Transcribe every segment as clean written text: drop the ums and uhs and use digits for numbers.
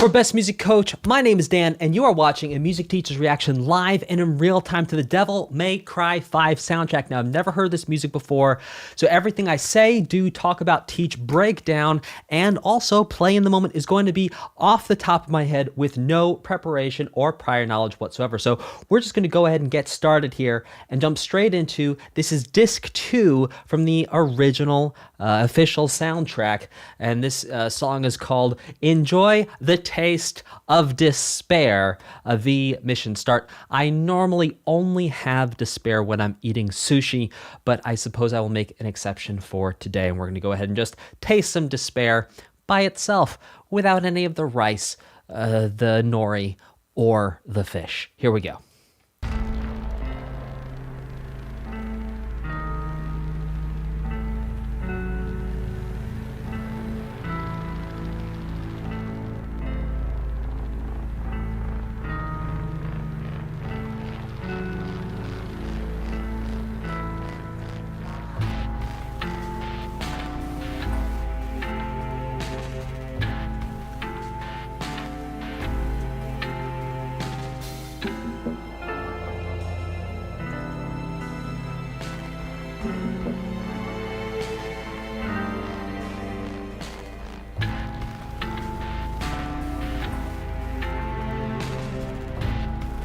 For Best Music Coach, my name is Dan, and you are watching a music teacher's reaction live and in real time to the Devil May Cry 5 soundtrack. Now, I've never heard this music before, so everything I say, do, talk about, teach, break down, and also play in the moment is going to be off the top of my head with no preparation or prior knowledge whatsoever. So we're just going to go ahead and get started here and jump straight into, this is disc 2 from the original official soundtrack, and this song is called Enjoy the Taste of Despair, the mission start. I normally only have despair when I'm eating sushi, but I suppose I will make an exception for today, and we're going to go ahead and just taste some despair by itself without any of the rice, the nori, or the fish. Here we go.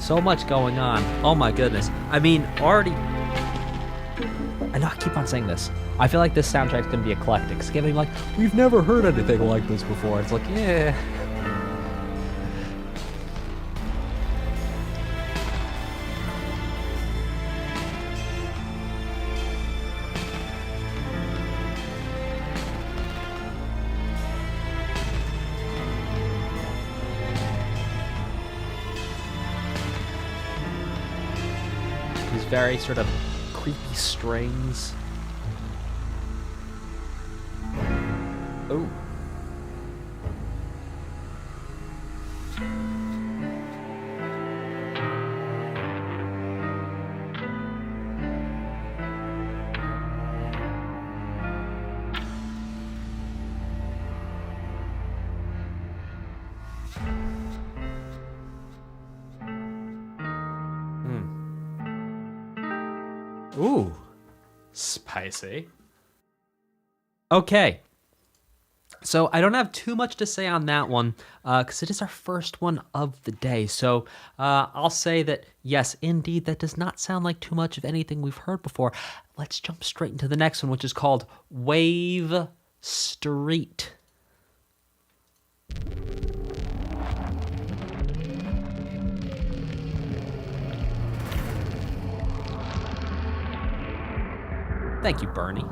So much going on. Oh my goodness. I mean, already... I know I keep on saying this. I feel like this soundtrack's gonna be eclectic. It's gonna be like, we've never heard anything like this before. It's like, yeah. These very sort of creepy strings. Oh. Ooh, spicy. Okay, so I don't have too much to say on that one because it is our first one of the day. So I'll say that, yes, indeed, that does not sound like too much of anything we've heard before. Let's jump straight into the next one, which is called Wave Street. Thank you, Bernie.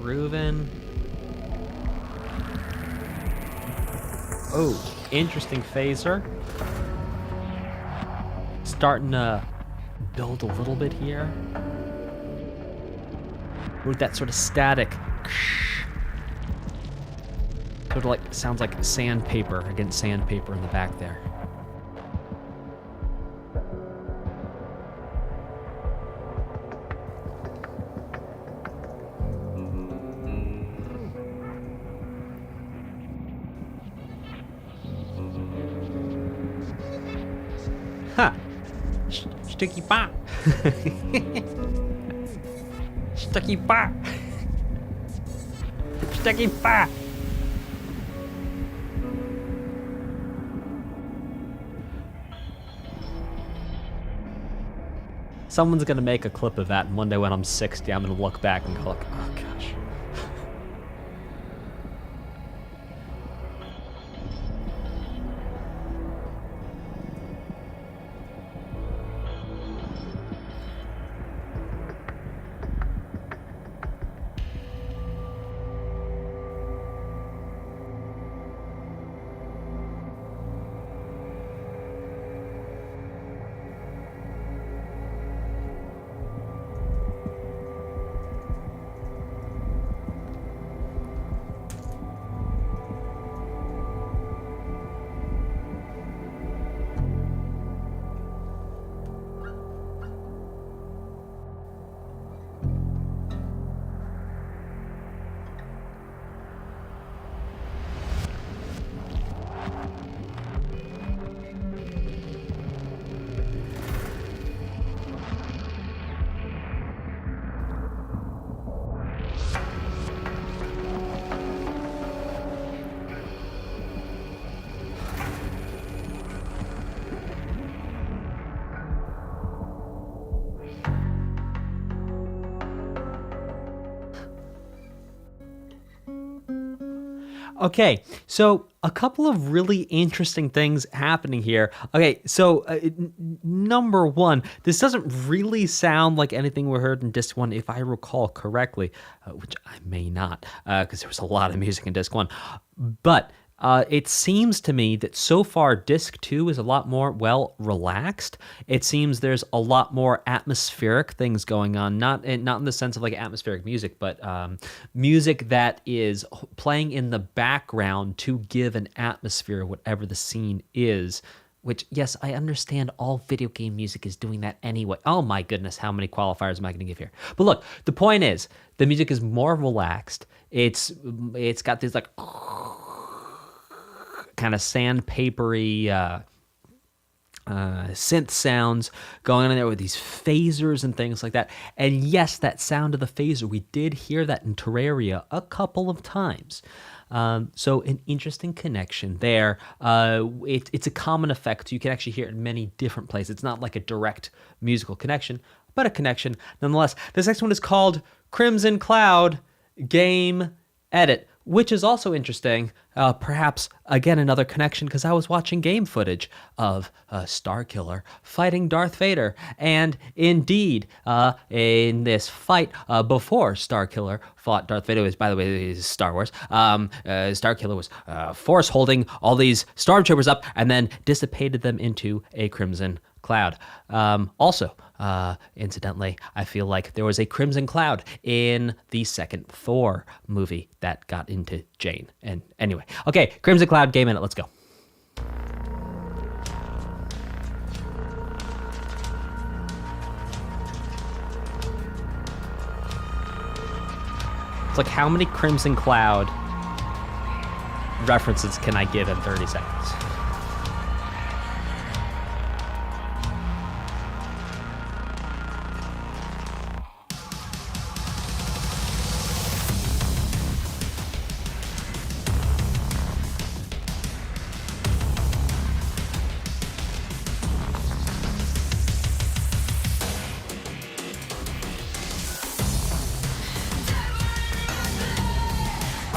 Groovin'. Oh, interesting phaser. Starting to build a little bit here. With that sort of static. Sort of like, sounds like sandpaper against sandpaper in the back there. Ha! Sticky pop! Sticky pop! Sticky pop! Someone's gonna make a clip of that, and one day when I'm 60, I'm gonna look back and go like, oh gosh. Okay, so a couple of really interesting things happening here. Okay, so number one, this doesn't really sound like anything we heard in disc one, if I recall correctly, which I may not, because there was a lot of music in disc one. But it seems to me that so far disc two is a lot more, well, relaxed. It seems there's a lot more atmospheric things going on, not in the sense of like atmospheric music, but music that is playing in the background to give an atmosphere, whatever the scene is. Which, yes, I understand all video game music is doing that anyway. Oh my goodness, how many qualifiers am I going to give here? But look, the point is, the music is more relaxed. It's got these like kind of sandpapery synth sounds going on in there with these phasers and things like that. And yes, that sound of the phaser, we did hear that in Terraria a couple of times. So an interesting connection there. It's a common effect. You can actually hear it in many different places. It's not like a direct musical connection, but a connection nonetheless. This next one is called Crimson Cloud Game Edit, which is also interesting. Perhaps, again, another connection, because I was watching game footage of Starkiller fighting Darth Vader. And indeed, in this fight before Starkiller fought Darth Vader, which, by the way, is Star Wars, Starkiller was force holding all these stormtroopers up and then dissipated them into a crimson cloud. Also, incidentally, I feel like there was a crimson cloud in the second Thor movie that got into Jane. And anyway, okay, Crimson Cloud Game Minute, let's go. It's like, how many Crimson Cloud references can I give in 30 seconds?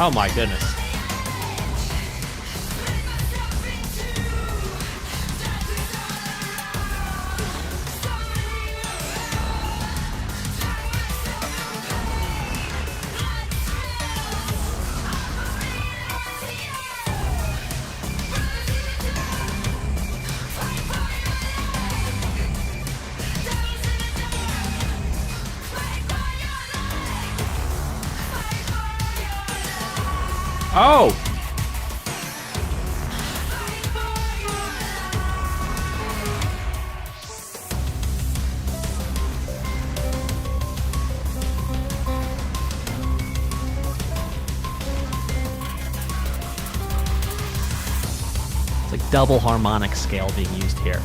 Oh my goodness. Oh! It's like double harmonic scale being used here,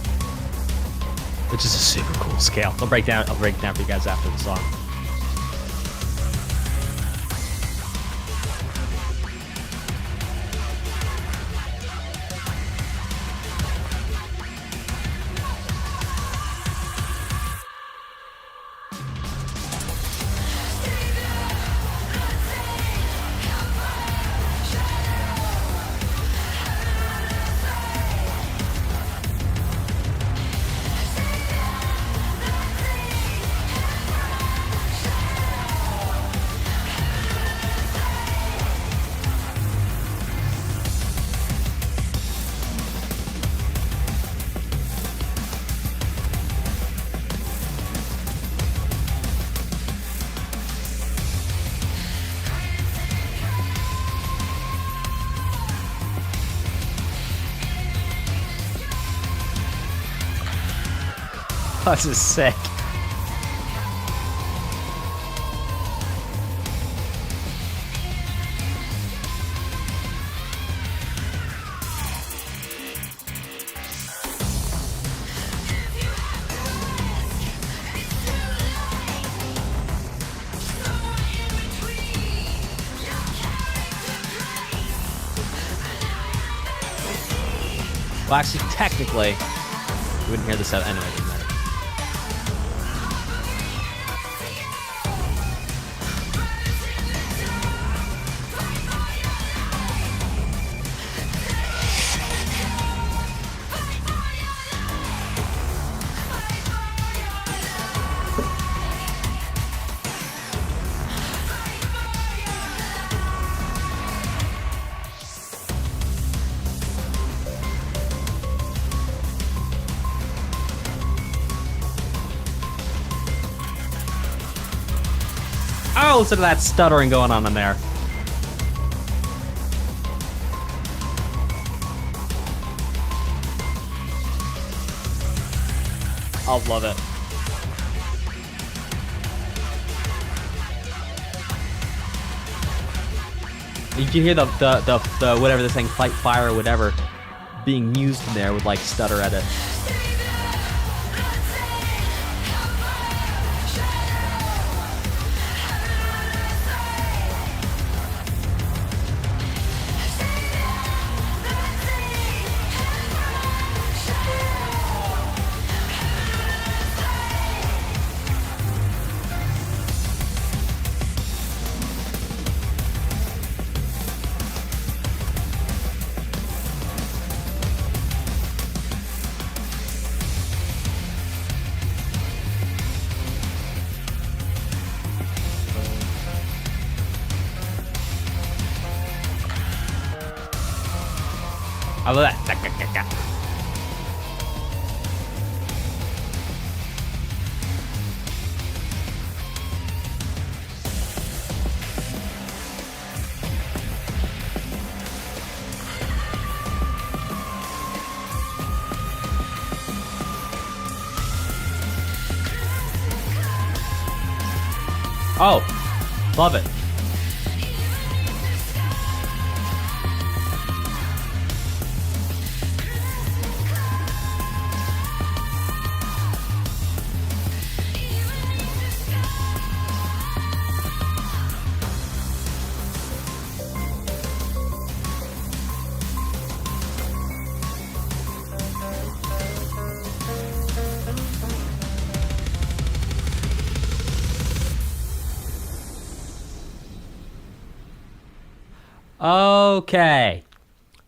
which is a super cool scale. I'll break down for you guys after the song. This is sick. Well, actually, technically, you wouldn't hear this out anyway. Doesn't matter. Oh, listen to that stuttering going on in there. I'll love it. You can hear the whatever this thing, fight fire or whatever, being used in there with like stutter edit. I love that. Oh, love it. Okay.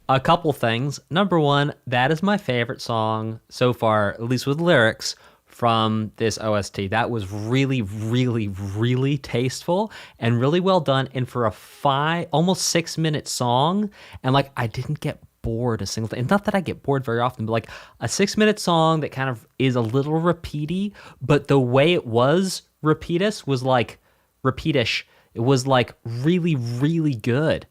A couple things. Number one, that is my favorite song so far, at least with lyrics, from this OST. That was really, really, really tasteful and really well done. And for a almost 6 minute song, and like I didn't get bored a single thing. And not that I get bored very often, but like a 6 minute song that kind of is a little repeaty, but the way it was repeatish was like repeatish. It was like really, really good.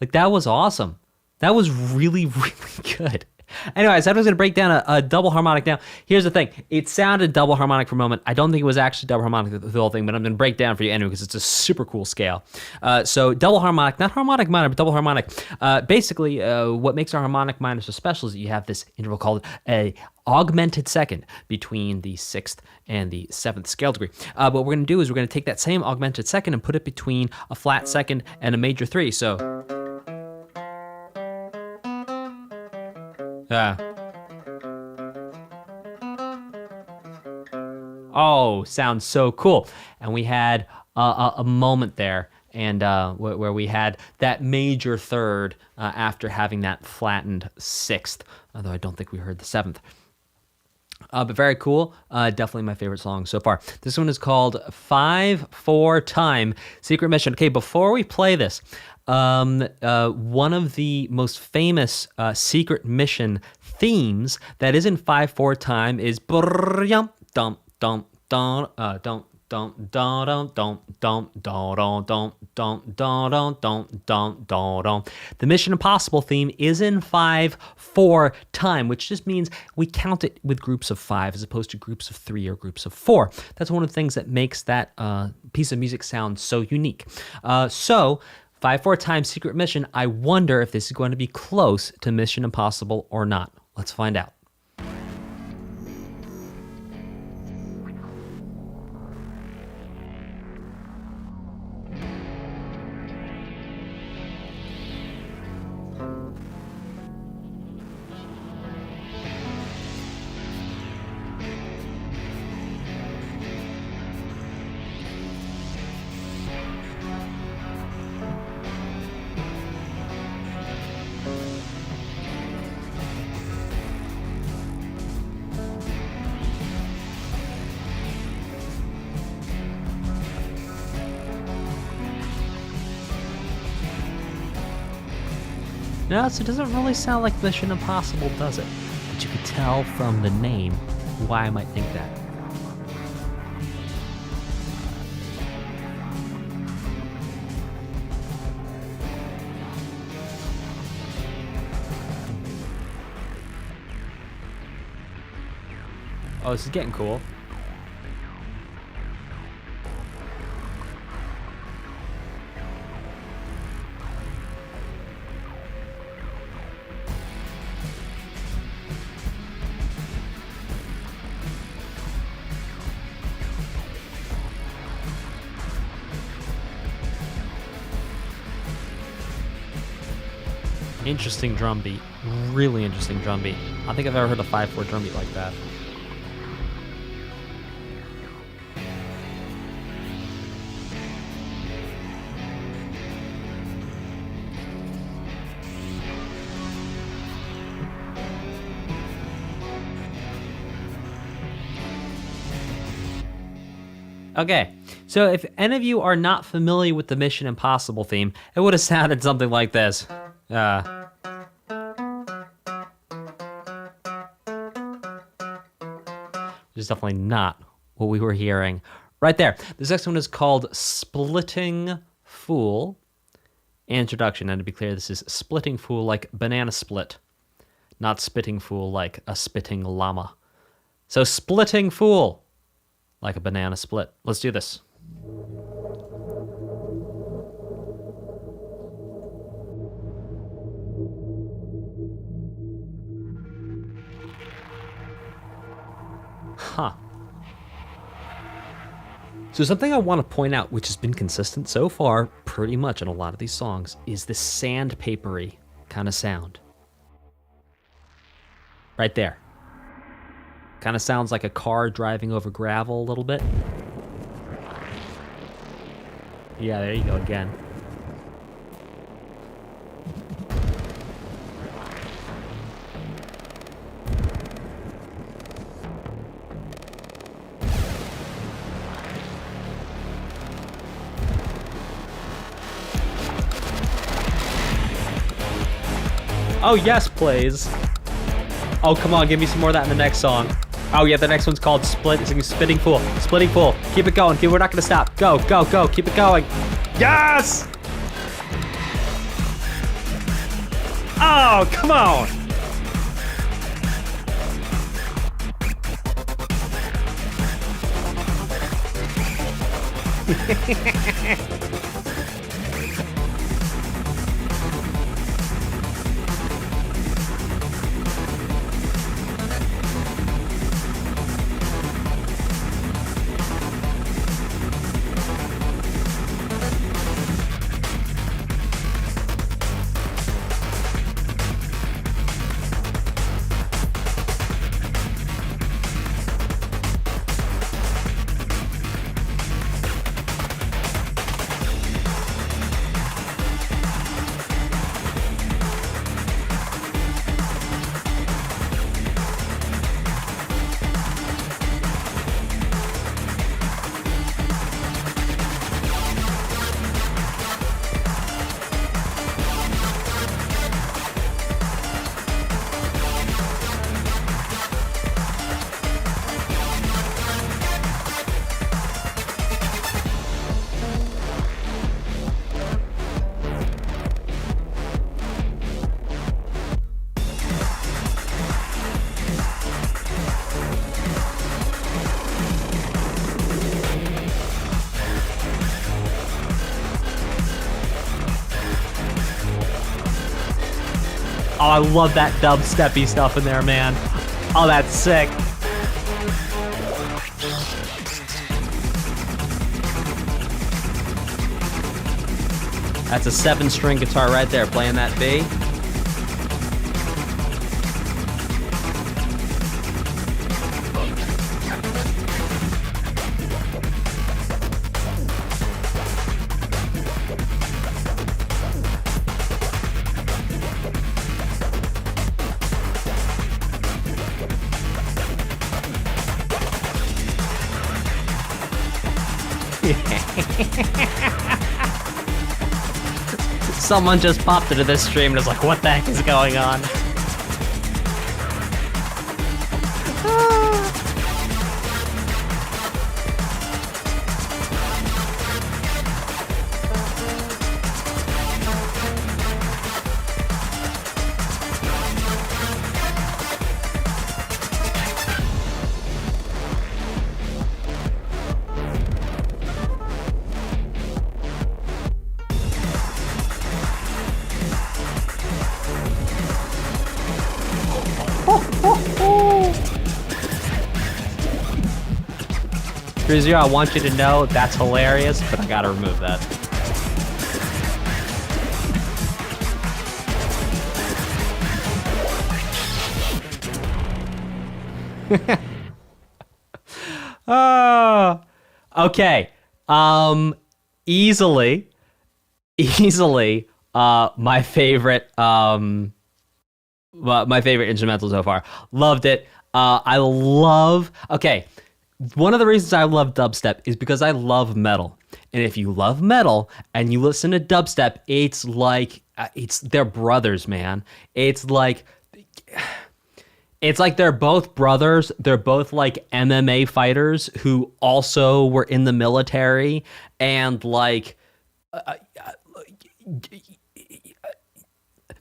Like that was awesome. That was really, really good. Anyways, I was going to break down a double harmonic. Now, here's the thing. It sounded double harmonic for a moment. I don't think it was actually double harmonic the whole thing, but I'm going to break down for you anyway because it's a super cool scale. So double harmonic, not harmonic minor, but double harmonic. Basically, what makes our harmonic minor so special is that you have this interval called a augmented second between the 6th and the 7th scale degree. What we're going to do is we're going to take that same augmented second and put it between a flat second and a major 3. So... oh, sounds so cool. And we had a moment there, and where we had that major 3rd after having that flattened 6th, although I don't think we heard the 7th. But very cool. Definitely my favorite song so far. This one is called 5/4 Time Secret Mission. Okay, before we play this, one of the most famous secret mission themes that is in 5/4 time is the Mission Impossible theme is in 5/4 time, which just means we count it with groups of 5 as opposed to groups of 3 or groups of 4. That's one of the things that makes that piece of music sound so unique. So 5/4 time secret mission. I wonder if this is going to be close to Mission Impossible or not. Let's find out. No, so it doesn't really sound like Mission Impossible, does it? But you could tell from the name why I might think that. Oh, this is getting cool. Interesting drum beat. Really interesting drum beat. I don't think I've ever heard a 5/4 drum beat like that. Okay, so if any of you are not familiar with the Mission Impossible theme, it would have sounded something like this. Which is definitely not what we were hearing right there. This next one is called Splitting Fool. Introduction, and to be clear, this is Splitting Fool like banana split, not Spitting Fool like a spitting llama. So Splitting Fool like a banana split. Let's do this. Huh. So something I want to point out, which has been consistent so far pretty much in a lot of these songs, is this sandpapery kind of sound. Right there. Kind of sounds like a car driving over gravel a little bit. Yeah, there you go again. Oh, yes, please. Oh, come on, give me some more of that in the next song. Oh, yeah, the next one's called Spitting Fool. Splitting Fool. Keep it going. We're not going to stop. Go, go, go. Keep it going. Yes! Oh, come on. Oh, I love that dubsteppy stuff in there, man. Oh, that's sick. That's a 7-string guitar right there, playing that B. Someone just popped into this stream and was like, what the heck is going on? 3-0, I want you to know that's hilarious, but I gotta remove that. Okay. Easily, my favorite instrumental so far. Loved it. Okay, one of the reasons I love dubstep is because I love metal. And if you love metal and you listen to dubstep, it's like they're brothers, man. It's like they're both brothers. They're both like MMA fighters who also were in the military, and like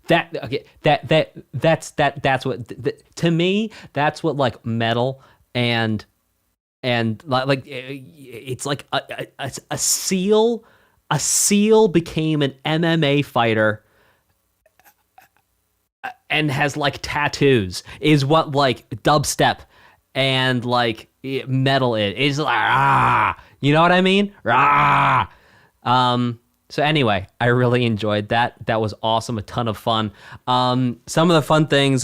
that's what to me, that's what like metal and like it's like a SEAL became an MMA fighter and has like tattoos, is what like dubstep and like metal is. It's like you know what I mean? So anyway, I really enjoyed that. That was awesome, a ton of fun. Some of the fun things,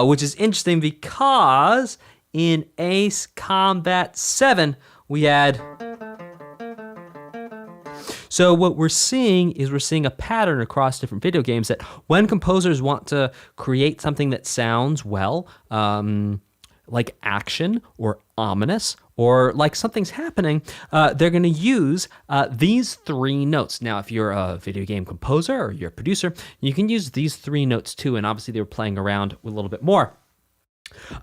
which is interesting because in Ace Combat 7 we had. So what we're seeing a pattern across different video games that when composers want to create something that sounds well, like action or ominous or like something's happening, they're going to use these 3 notes. Now, if you're a video game composer or you're a producer, you can use these 3 notes too, and obviously they were playing around with a little bit more.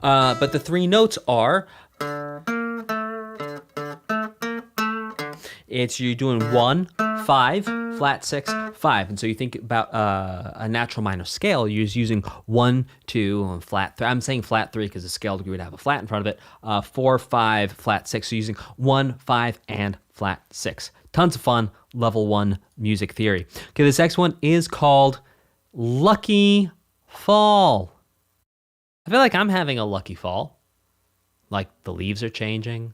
But the 3 notes are... you're doing 1, 5, flat 6, 5. And so you think about a natural minor scale, you're just using 1, 2, flat 3. I'm saying flat 3 because the scale degree would have a flat in front of it. 4, 5, flat 6. So using 1, 5, and flat 6. Tons of fun, level 1 music theory. Okay, this next one is called Lucky Fall. I feel like I'm having a lucky fall. Like the leaves are changing.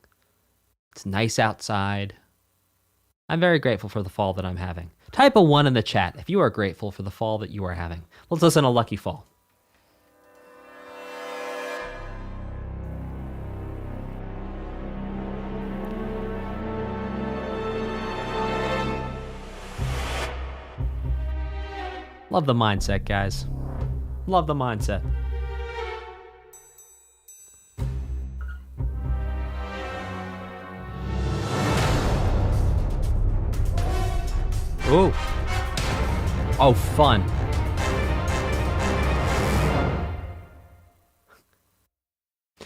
It's nice outside. I'm very grateful for the fall that I'm having. Type a 1 in the chat if you are grateful for the fall that you are having. Let's listen to Lucky Fall. Love the mindset, guys. Love the mindset. Ooh. Oh, fun.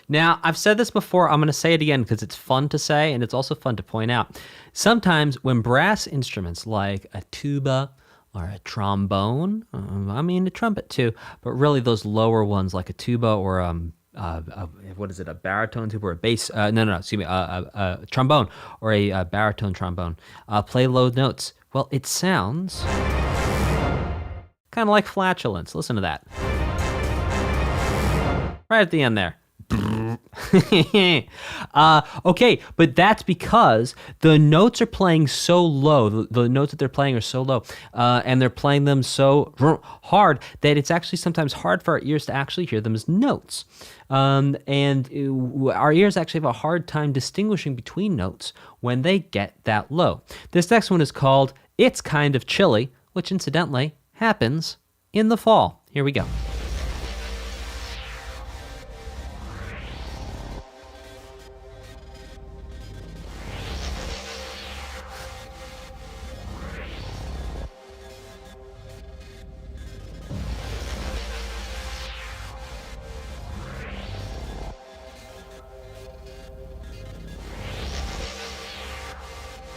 Now, I've said this before, I'm going to say it again because it's fun to say and it's also fun to point out. Sometimes when brass instruments like a tuba or a trombone, I mean a trumpet too, but really those lower ones like a tuba or what is it, a baritone tuba or a bass, a trombone or a baritone trombone, play low notes. Well, it sounds kind of like flatulence. Listen to that. Right at the end there. Okay, but that's because the notes are playing so low. The notes that they're playing are so low, and they're playing them so hard that it's actually sometimes hard for our ears to actually hear them as notes. And our ears actually have a hard time distinguishing between notes when they get that low. This next one is called It's Kind of Chilly, which incidentally happens in the fall. Here we go.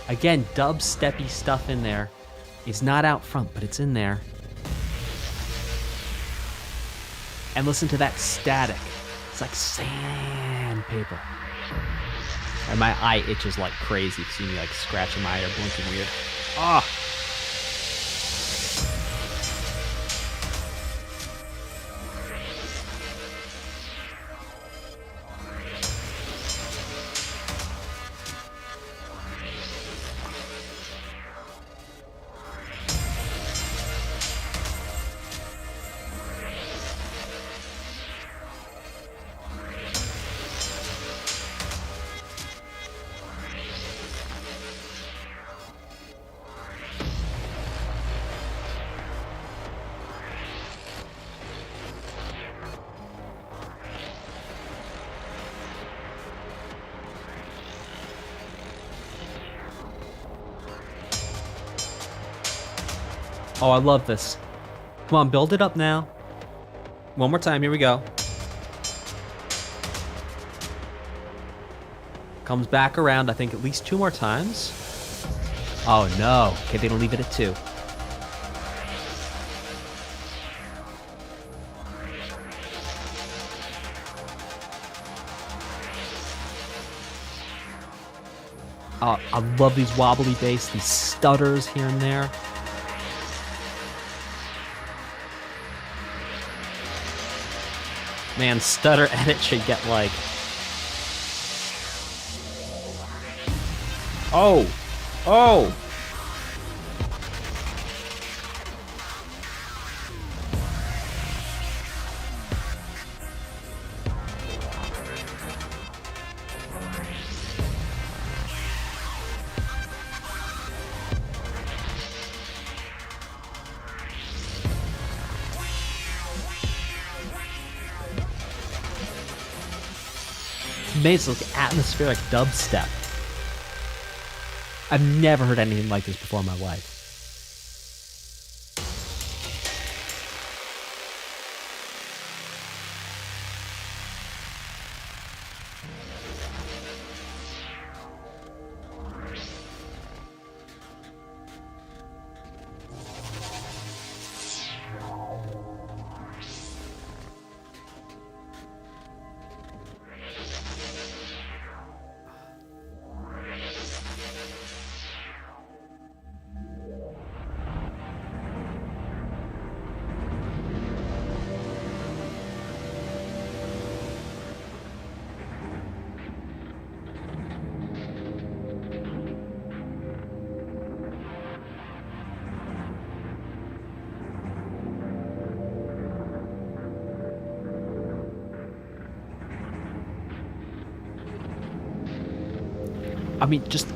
Again, dubsteppy stuff in there. It's not out front, but it's in there. And listen to that static. It's like sandpaper. And my eye itches like crazy. You see me like scratching my eye or blinking weird. Ah. Oh, I love this. Come on, build it up now. One more time, here we go. Comes back around, I think, at least 2 more times. Oh no, okay, they don't leave it at 2. Oh, I love these wobbly bass, these stutters here and there. Man, stutter edit should get like... Oh! Oh! Amazing, like atmospheric dubstep. I've never heard anything like this before in my life. I mean, just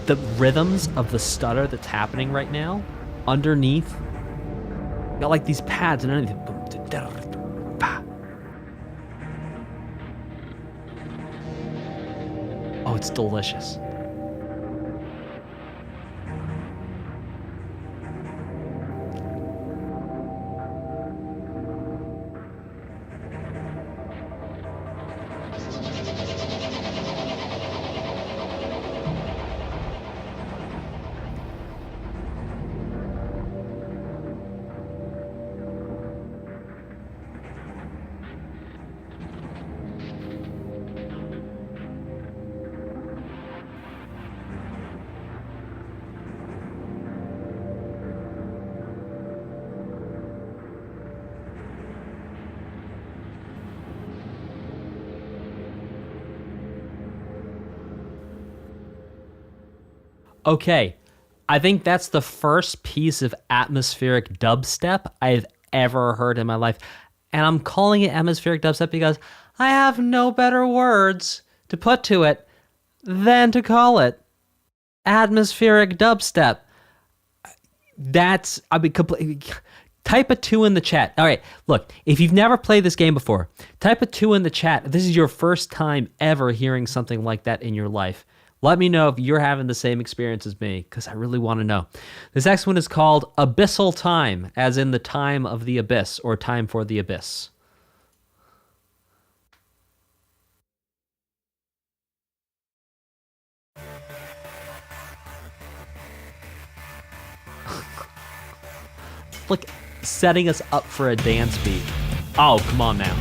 the rhythms of the stutter that's happening right now underneath. Got like these pads and underneath. Oh, it's delicious. Okay, I think that's the first piece of atmospheric dubstep I've ever heard in my life. And I'm calling it atmospheric dubstep because I have no better words to put to it than to call it atmospheric dubstep. That's, I mean, type a 2 in the chat. All right, look, if you've never played this game before, type a 2 in the chat. This is your first time ever hearing something like that in your life. Let me know if you're having the same experience as me, because I really want to know. This next one is called Abyssal Time, as in the time of the abyss, or time for the abyss. Look, setting us up for a dance beat. Oh, come on now.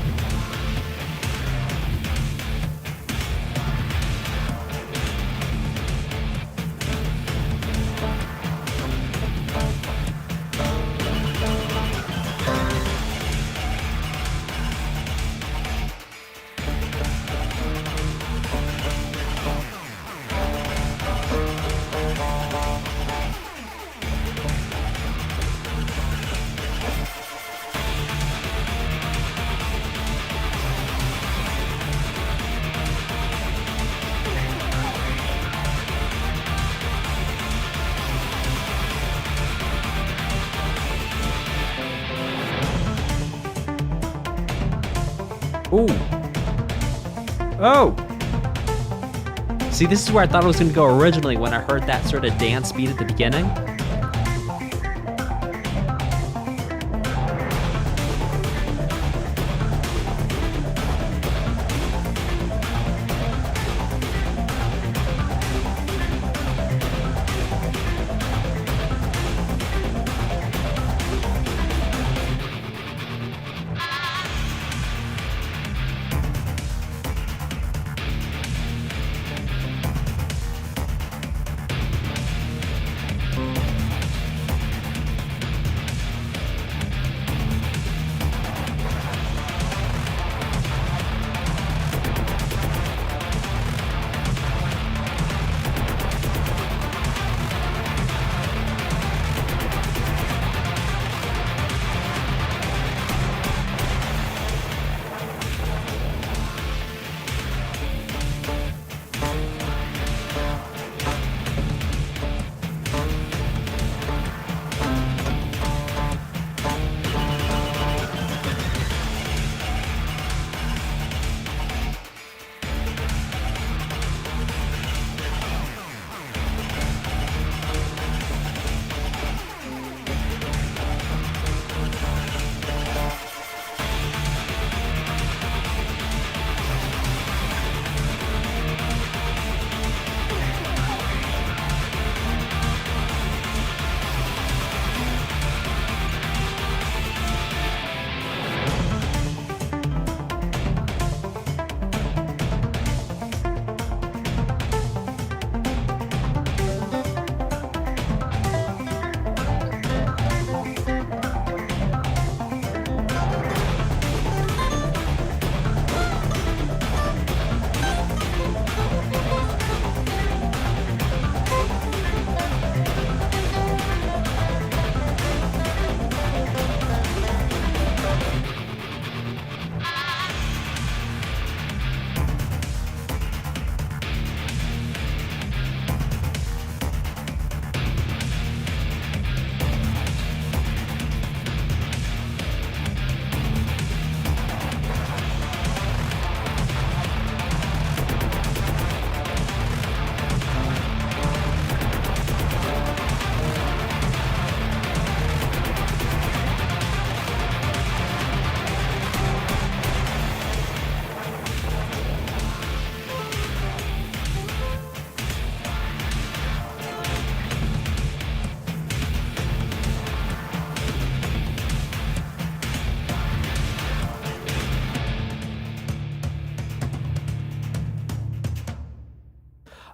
Ooh. Oh. See, this is where I thought it was going to go originally when I heard that sort of dance beat at the beginning.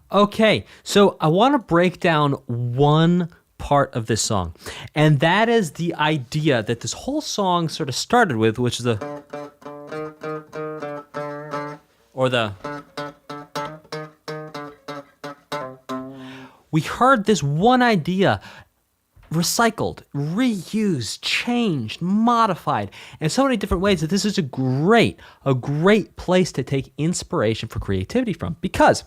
Okay, so I want to break down one part of this song, and that is the idea that this whole song sort of started with, which is the we heard this one idea recycled, reused, changed, modified in so many different ways that this is a great place to take inspiration for creativity from. Because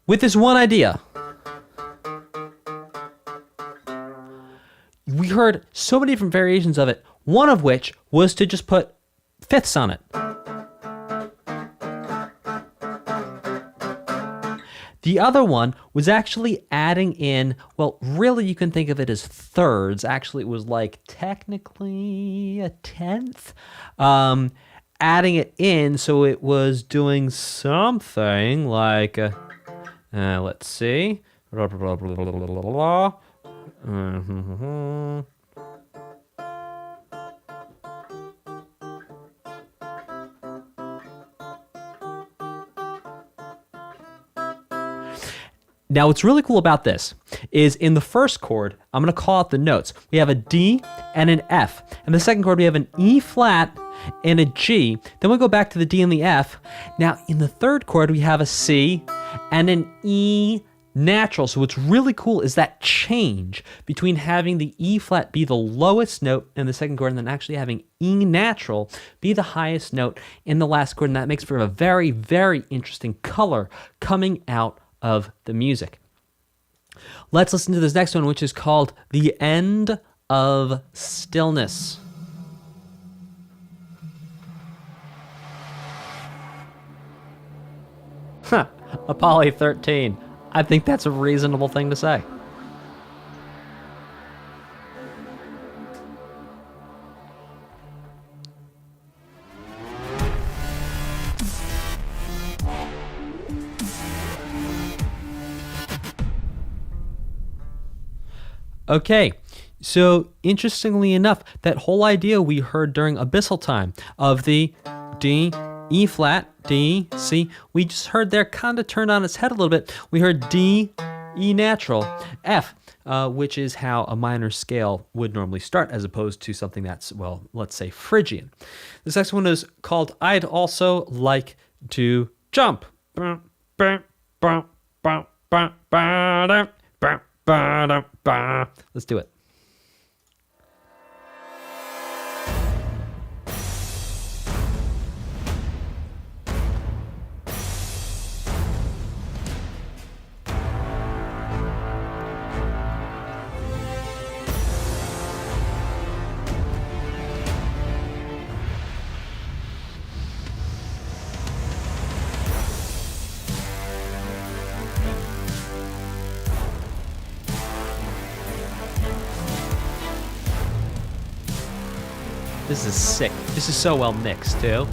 with this one idea, we heard so many different variations of it, one of which was to just put fifths on it. The other one was actually adding in, well, really you can think of it as thirds. Actually, it was like technically a tenth. Adding it in, so it was doing something like, let's see. Now, what's really cool about this is in the first chord, I'm going to call out the notes. We have a D and an F. In the second chord, we have an E flat and a G. Then we go back to the D and the F. Now, in the third chord, we have a C and an E natural. So what's really cool is that change between having the E flat be the lowest note in the second chord and then actually having E natural be the highest note in the last chord. And that makes for a very, very interesting color coming out of the music. Let's listen to this next one, which is called The End of Stillness. Apollo 13. I think that's a reasonable thing to say. Okay, so interestingly enough, that whole idea we heard during Abyssal Time of the D, E flat, D, C, we just heard there kind of turned on its head a little bit. We heard D, E natural, F, which is how a minor scale would normally start as opposed to something that's, well, let's say Phrygian. This next one is called I'd Also Like to Jump. Let's do it. This is sick. This is so well mixed, too.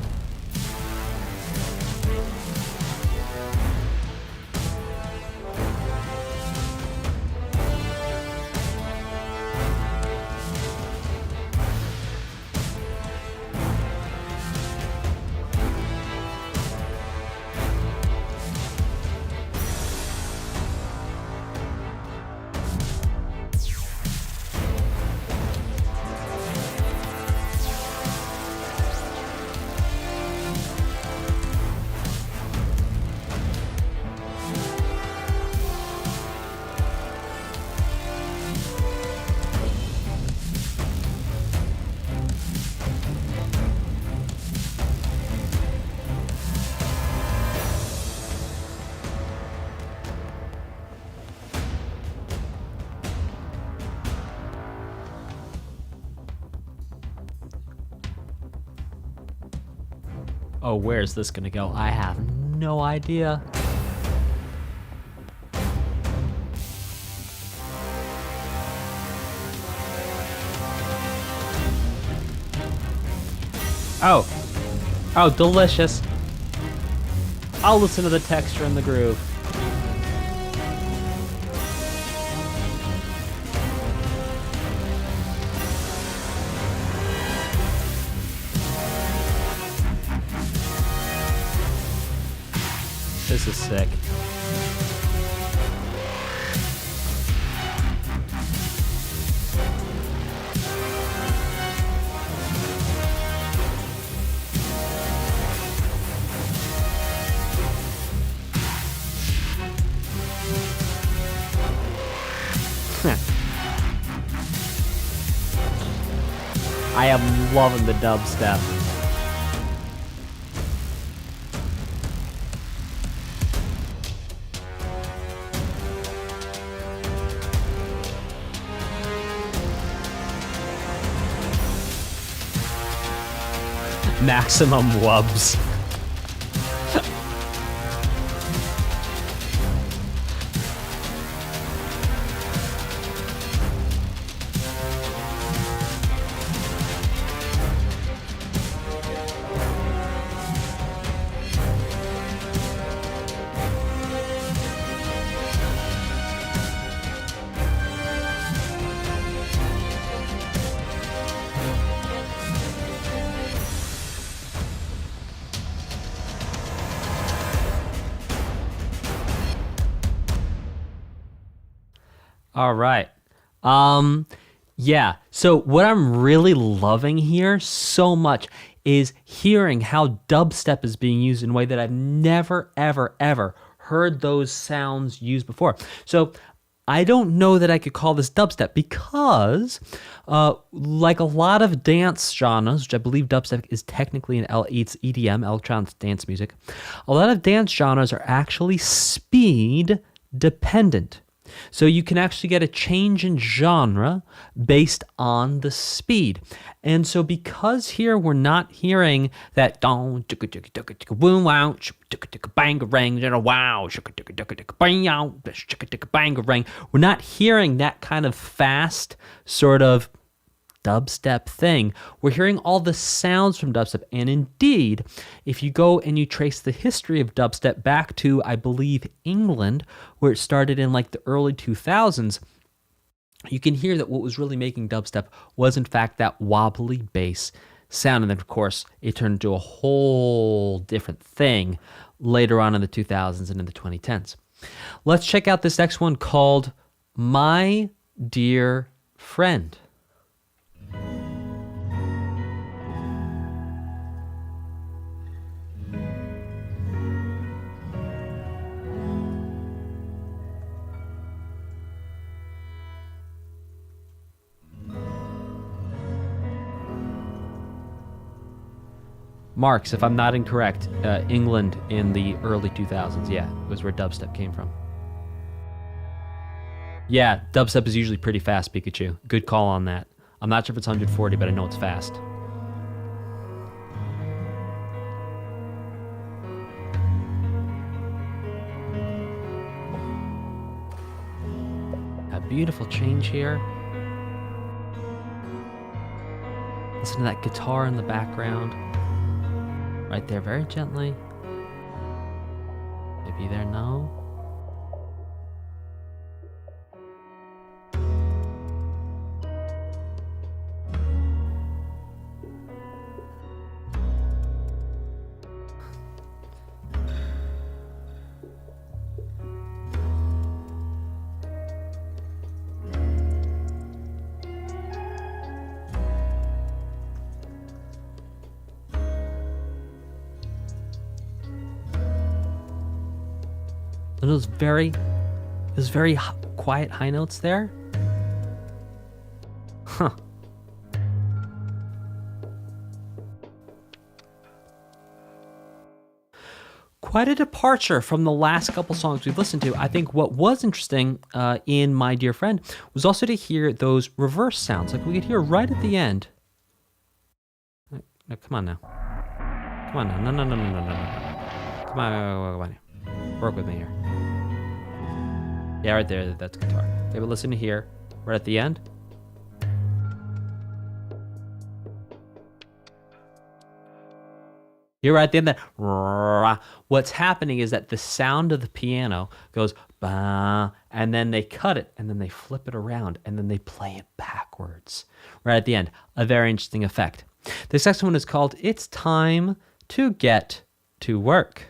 Oh, where's this gonna go? I have no idea. Oh. Oh, delicious. I'll listen to the texture and the groove. This is sick. I am loving the dubstep. Maximum wubs. All right. Yeah. So what I'm really loving here so much is hearing how dubstep is being used in a way that I've never, ever, ever heard those sounds used before. So I don't know that I could call this dubstep because, like a lot of dance genres, which I believe dubstep is technically it's EDM, electronic dance music, a lot of dance genres are actually speed dependent. So you can actually get a change in genre based on the speed. And so because here we're not hearing that boom wow bang wow bang, we're not hearing that kind of fast sort of dubstep thing. We're hearing all the sounds from dubstep. And indeed, if you go and you trace the history of dubstep back to, I believe, England, where it started in like the early 2000s, you can hear that what was really making dubstep was in fact that wobbly bass sound. And then of course, it turned into a whole different thing later on in the 2000s and in the 2010s. Let's check out this next one called My Dear Friend. Marks, if I'm not incorrect, England in the early 2000s, yeah, was where dubstep came from. Yeah, dubstep is usually pretty fast, Pikachu. Good call on that. I'm not sure if it's 140, but I know it's fast. A beautiful change here. Listen to that guitar in the background. Right there, very gently. Maybe there, no. And those very quiet high notes there. Huh. Quite a departure from the last couple songs we've listened to. I think what was interesting in My Dear Friend was also to hear those reverse sounds, like we could hear right at the end. No, come on now. Come on now. No. Come on. Work with me here. Yeah, right there, that's guitar. Okay, but listen to here, right at the end. You're right at the end there. What's happening is that the sound of the piano goes ba, and then they cut it, and then they flip it around, and then they play it backwards. Right at the end. A very interesting effect. This next one is called It's Time to Get to Work.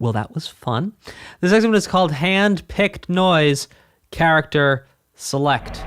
Well, that was fun. The next one is called Hand-Picked Noise, Character Select.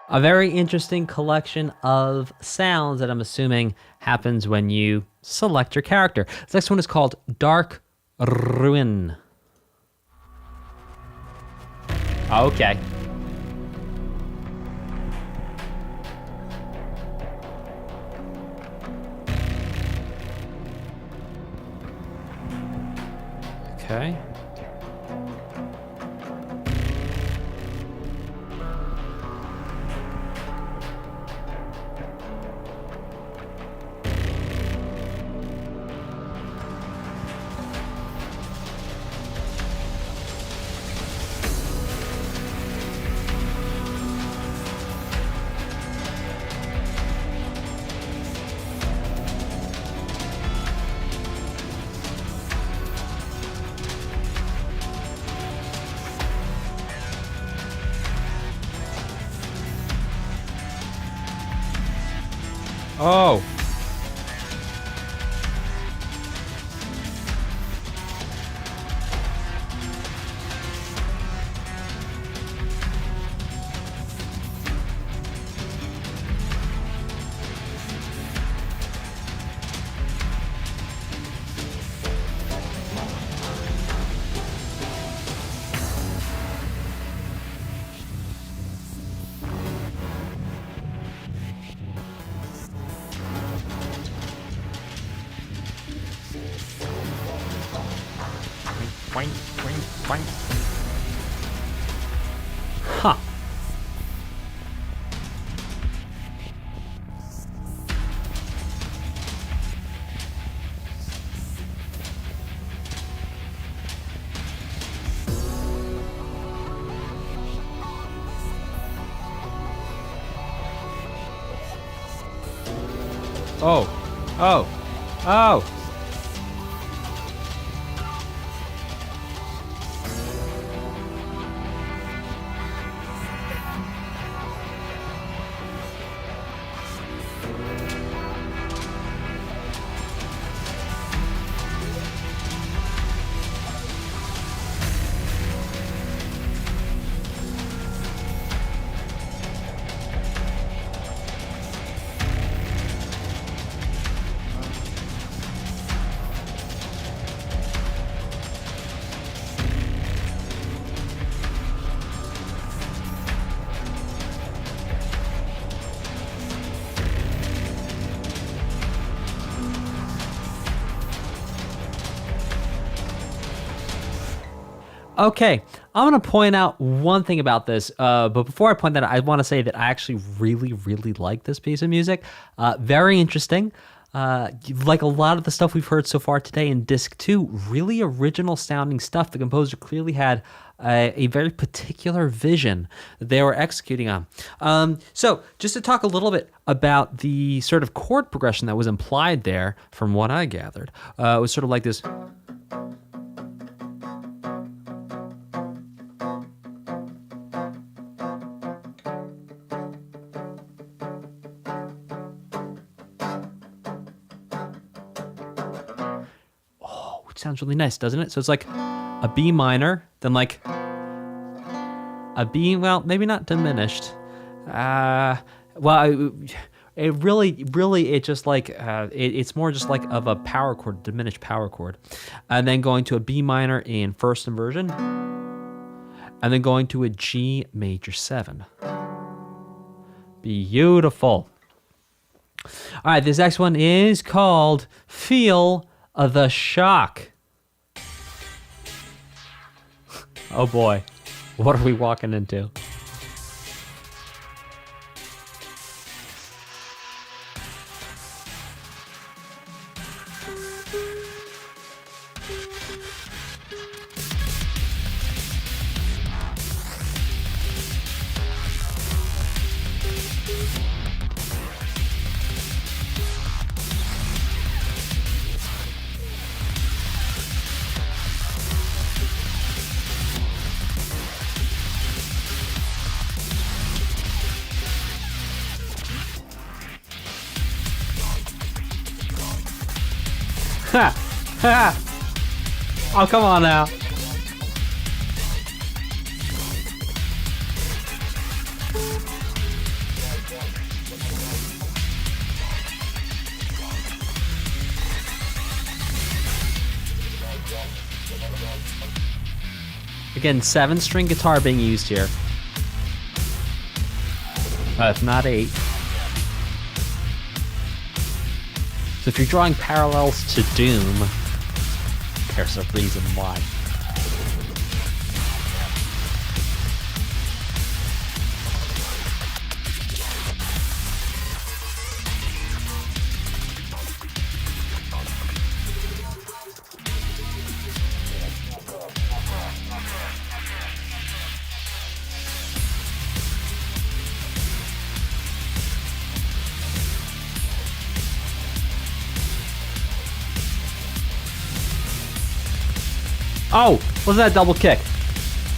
A very interesting collection of sounds that I'm assuming happens when you select your character. The next one is called Dark Ruin. Okay. Okay. Oh. Boing, boing, boing. Huh. Oh. Oh. Oh. Okay, I'm going to point out one thing about this, but before I point that out, I want to say that I actually really, really like this piece of music. Very interesting. Like a lot of the stuff we've heard so far today in Disc 2, really original sounding stuff. The composer clearly had a very particular vision that they were executing on. So just to talk a little bit about the sort of chord progression that was implied there, from what I gathered, it was sort of like this. Sounds really nice, doesn't it? So it's like a B minor, then like a B, well, maybe not diminished. It really, it just like, it's more just like of a power chord, diminished power chord. And then going to a B minor in first inversion, and then going to a G major 7. Beautiful. All right, this next one is called Feel the Shock. Oh boy, what are we walking into? Ha! Ha! Oh, come on now. Again, 7-string guitar being used here. If not 8. So if you're drawing parallels to Doom, there's a reason why. Oh, was that a double kick?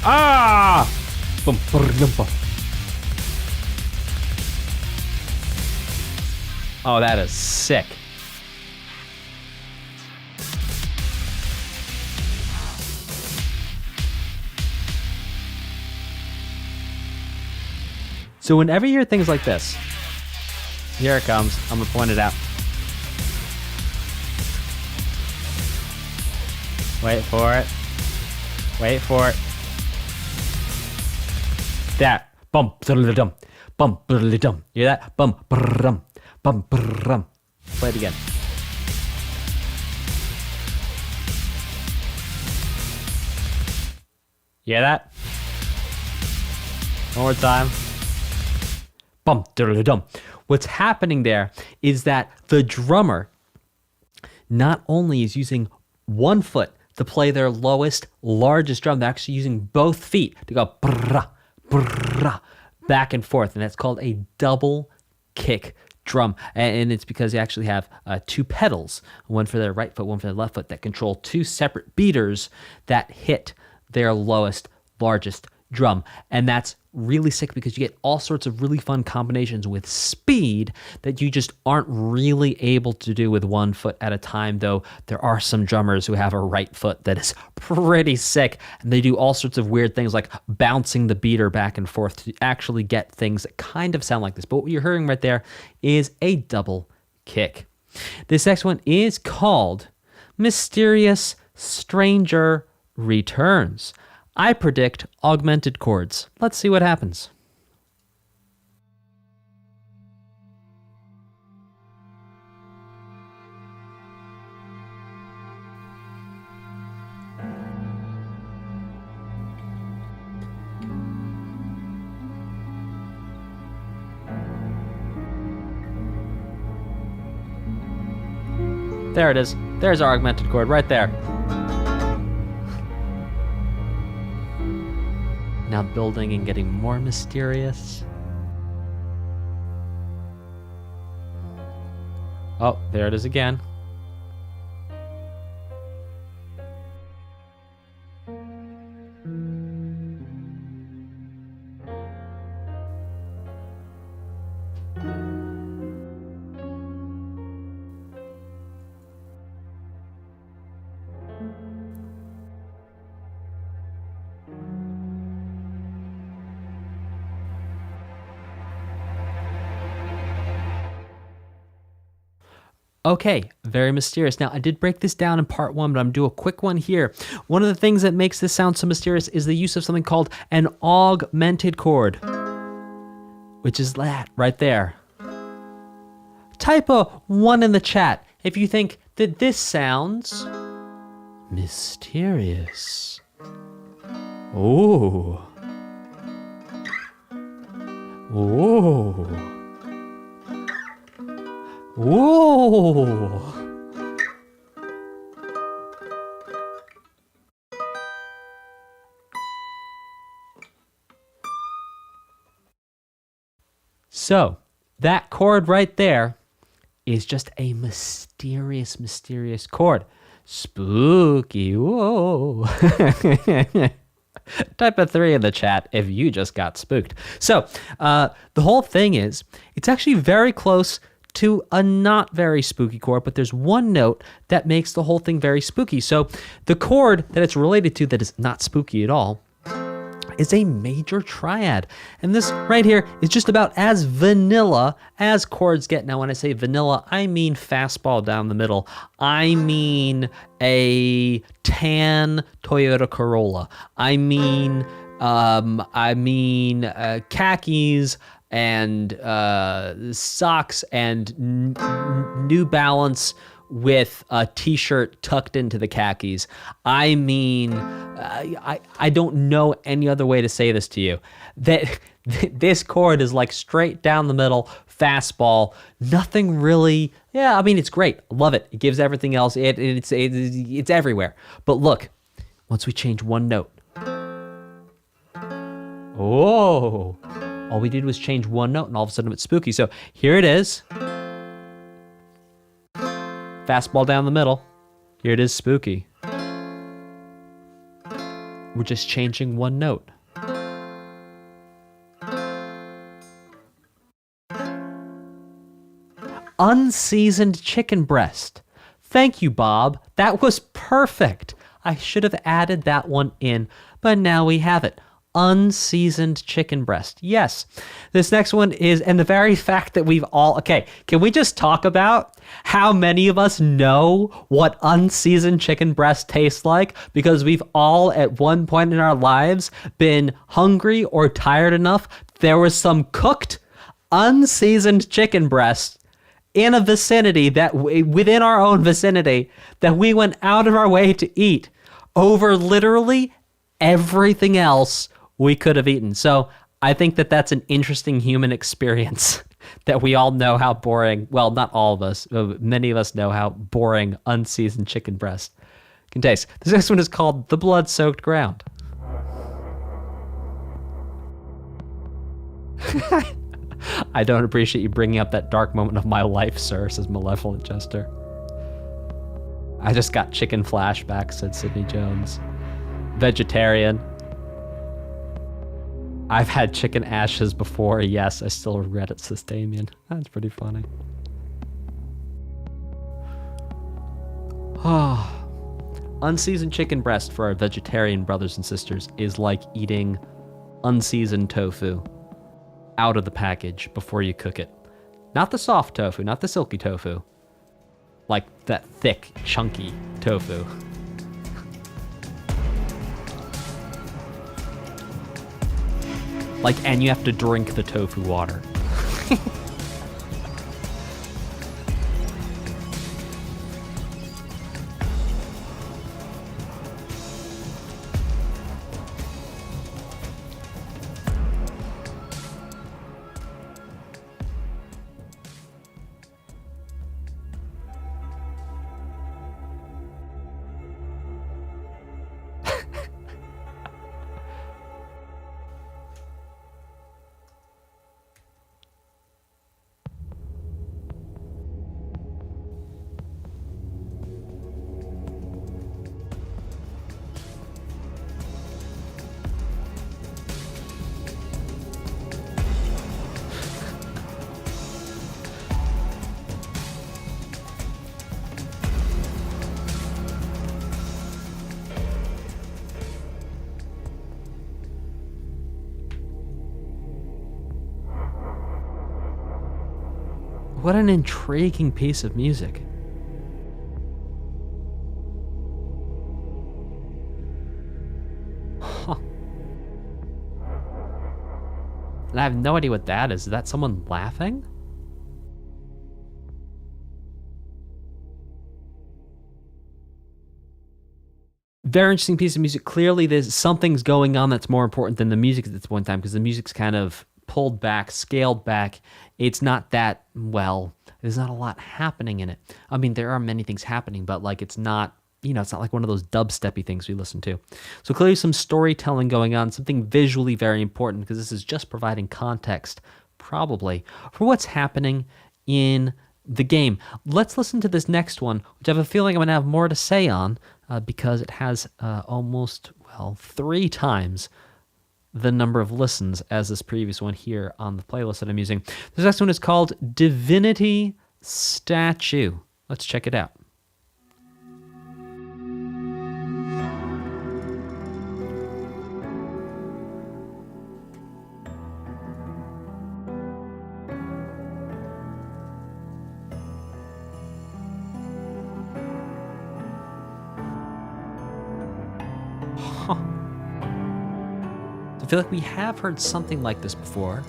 Ah! Oh, that is sick. So whenever you hear things like this, here it comes. I'm gonna point it out. Wait for it. Wait for it. That. Bump, dum, bump, dum. You hear that? Bump, dum, bump, dum. Play it again. You hear that? One more time. Bump, dum. What's happening there is that the drummer not only is using one foot to play their lowest, largest drum, they're actually using both feet to go brrrah, brrrah, back and forth. And that's called a double kick drum. And it's because they actually have 2 pedals, one for their right foot, one for their left foot, that control 2 separate beaters that hit their lowest, largest drum. And that's really sick because you get all sorts of really fun combinations with speed that you just aren't really able to do with one foot at a time, though there are some drummers who have a right foot that is pretty sick, and they do all sorts of weird things like bouncing the beater back and forth to actually get things that kind of sound like this. But what you're hearing right there is a double kick. This next one is called Mysterious Stranger Returns. I predict augmented chords. Let's see what happens. There it is. There's our augmented chord right there. Now building and getting more mysterious. Oh, there it is again. Okay, very mysterious. Now, I did break this down in part 1, but I'm going to do a quick one here. One of the things that makes this sound so mysterious is the use of something called an augmented chord, which is that right there. Type a 1 in the chat if you think that this sounds mysterious. Ooh. Ooh. Ooh. So that chord right there is just a mysterious, mysterious chord. Spooky. Whoa. Type a 3 in the chat if you just got spooked. So the whole thing is, it's actually very close to a not very spooky chord, but there's one note that makes the whole thing very spooky. So the chord that it's related to that is not spooky at all is a major triad. And this right here is just about as vanilla as chords get. Now, when I say vanilla, I mean fastball down the middle. I mean a tan Toyota Corolla. I mean khakis and socks and New Balance with a t-shirt tucked into the khakis. I mean, I don't know any other way to say this to you. That this chord is like straight down the middle, fastball, nothing really, yeah, I mean, it's great. Love it. It gives everything else, it's everywhere. But look, once we change one note, oh, all we did was change one note and all of a sudden it's spooky. So here it is. Fastball down the middle. Here it is, spooky. We're just changing one note. Unseasoned chicken breast. Thank you, Bob. That was perfect. I should have added that one in, but now we have it. Unseasoned chicken breast. Yes. This next one is, and the very fact that we've all, okay, can we just talk about how many of us know what unseasoned chicken breast tastes like? Because we've all at one point in our lives been hungry or tired enough. There was some cooked, unseasoned chicken breast in a vicinity within our own vicinity that we went out of our way to eat over literally everything else we could have eaten. So I think that that's an interesting human experience that we all know how boring, well, not all of us, but many of us know how boring unseasoned chicken breast can taste. This next one is called The Blood-Soaked Ground. I don't appreciate you bringing up that dark moment of my life, sir, says Malevolent Jester. I just got chicken flashbacks, said Sidney Jones. Vegetarian. I've had chicken ashes before. Yes, I still regret it, says Damien. That's pretty funny. Unseasoned chicken breast for our vegetarian brothers and sisters is like eating unseasoned tofu out of the package before you cook it. Not the soft tofu, not the silky tofu. Like that thick, chunky tofu. Like, and you have to drink the tofu water. What an intriguing piece of music. Huh. And I have no idea what that is. Is that someone laughing? Very interesting piece of music. Clearly, there's something's going on that's more important than the music at this point in time, because the music's kind of pulled back, scaled back. It's not that, well, there's not a lot happening in it. I mean, there are many things happening, but like it's not, it's not like one of those dubsteppy things we listen to. So clearly some storytelling going on, something visually very important, because this is just providing context probably, for what's happening in the game. Let's listen to this next one, which I have a feeling I'm going to have more to say on because it has almost, 3 times the number of listens as this previous one here on the playlist that I'm using. This next one is called Divinity Statue. Let's check it out. I feel like we have heard something like this before.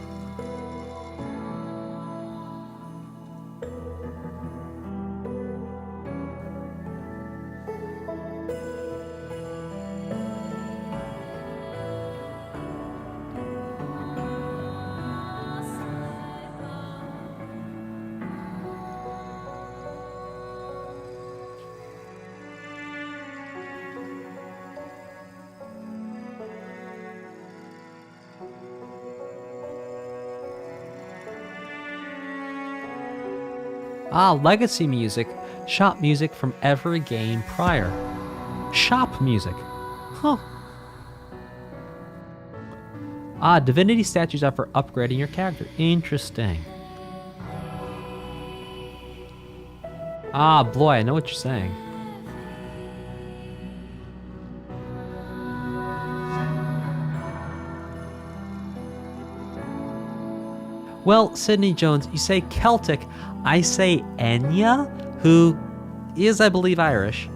Legacy music. Shop music from every game prior. Shop music. Huh. Divinity statues are for upgrading your character. Interesting. Bloy, I know what you're saying. Well, Sydney Jones, you say Celtic. I say Enya, who is, I believe, Irish,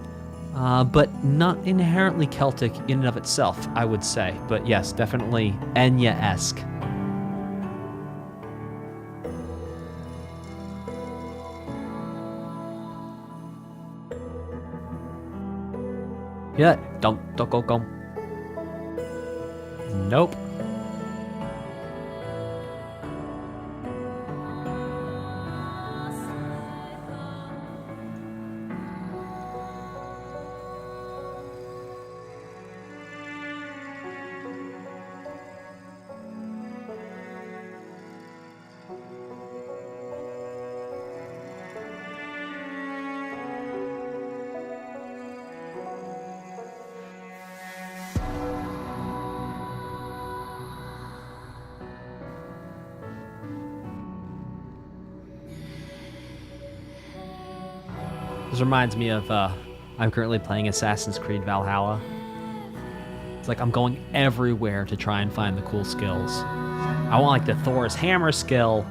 but not inherently Celtic in and of itself, I would say. But yes, definitely Enya-esque. Yeah, don't go. Nope. This reminds me of, I'm currently playing Assassin's Creed Valhalla. It's like I'm going everywhere to try and find the cool skills. I want like the Thor's hammer skill,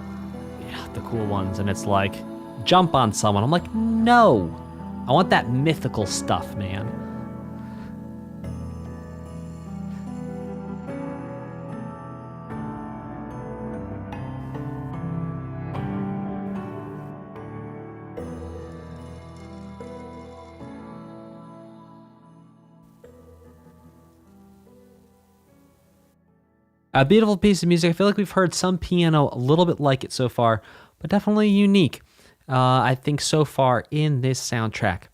the cool ones, and it's like, jump on someone. I'm like, no, I want that mythical stuff, man. A beautiful piece of music. I feel like we've heard some piano a little bit like it so far, but definitely unique, I think, so far in this soundtrack.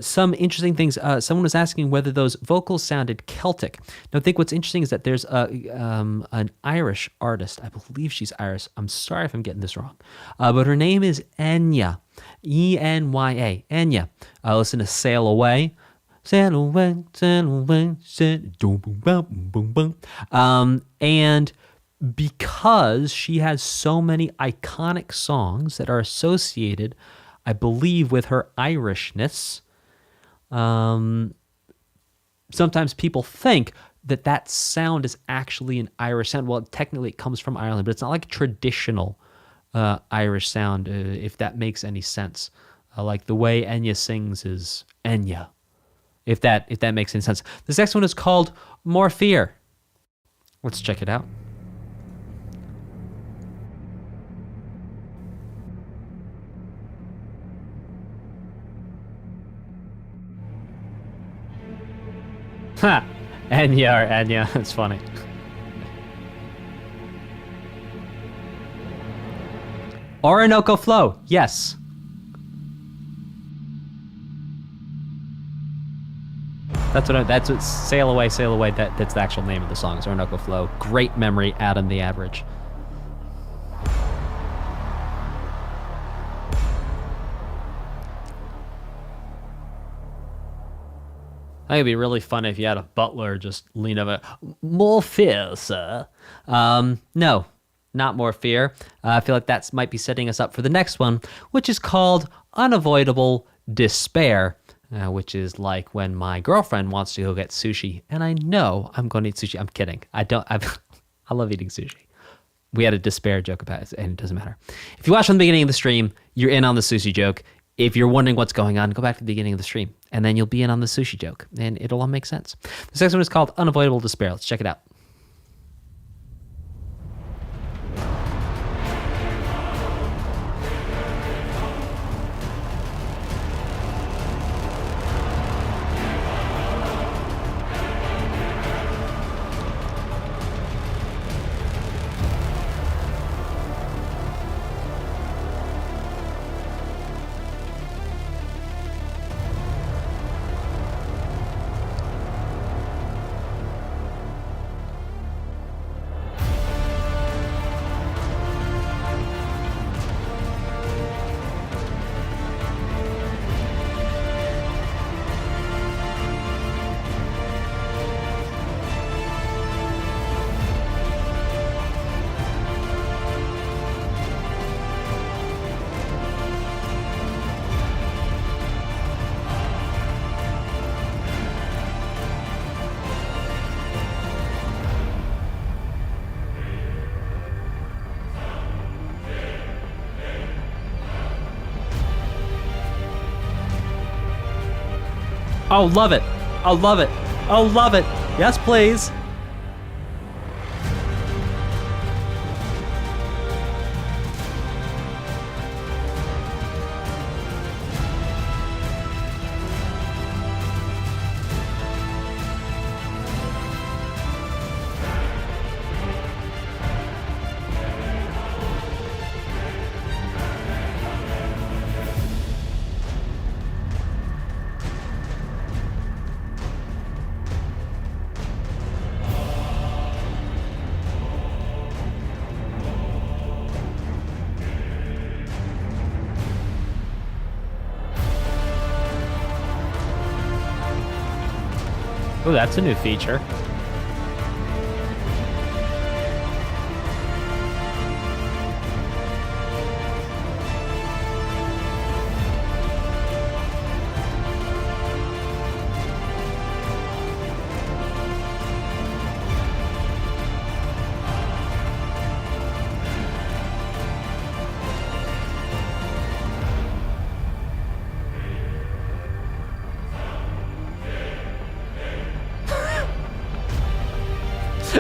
Some interesting things. Someone was asking whether those vocals sounded Celtic. Now, I think what's interesting is that there's an Irish artist. I believe she's Irish. I'm sorry if I'm getting this wrong. But her name is Enya. E-N-Y-A. Enya. Listen to Sail Away. Sail away, sail away, sail, boom, boom, boom, boom. And because she has so many iconic songs that are associated, I believe, with her Irishness, sometimes people think that that sound is actually an Irish sound. Well, technically it comes from Ireland, but it's not like a traditional Irish sound, if that makes any sense. Like the way Enya sings is Enya. If that makes any sense. This next one is called More Fear. Let's check it out. Ha! Enya, that's funny. Orinoco Flow, yes. That's what Sail Away, Sail Away. That's the actual name of the song. It's Orinoco Flow. Great memory, Adam the Average. think it'd be really fun if you had a butler just lean over. More fear, sir. No, not more fear. I feel like that might be setting us up for the next one, which is called unavoidable despair. Which is like when my girlfriend wants to go get sushi, and I know I'm going to eat sushi. I'm kidding. I don't. I love eating sushi. We had a despair joke about it, and it doesn't matter. If you watch from the beginning of the stream, you're in on the sushi joke. If you're wondering what's going on, go back to the beginning of the stream, and then you'll be in on the sushi joke, and it'll all make sense. The next one is called unavoidable despair. Let's check it out. Oh, love it. Oh, love it. Oh, love it. Yes, please. Oh, that's a new feature.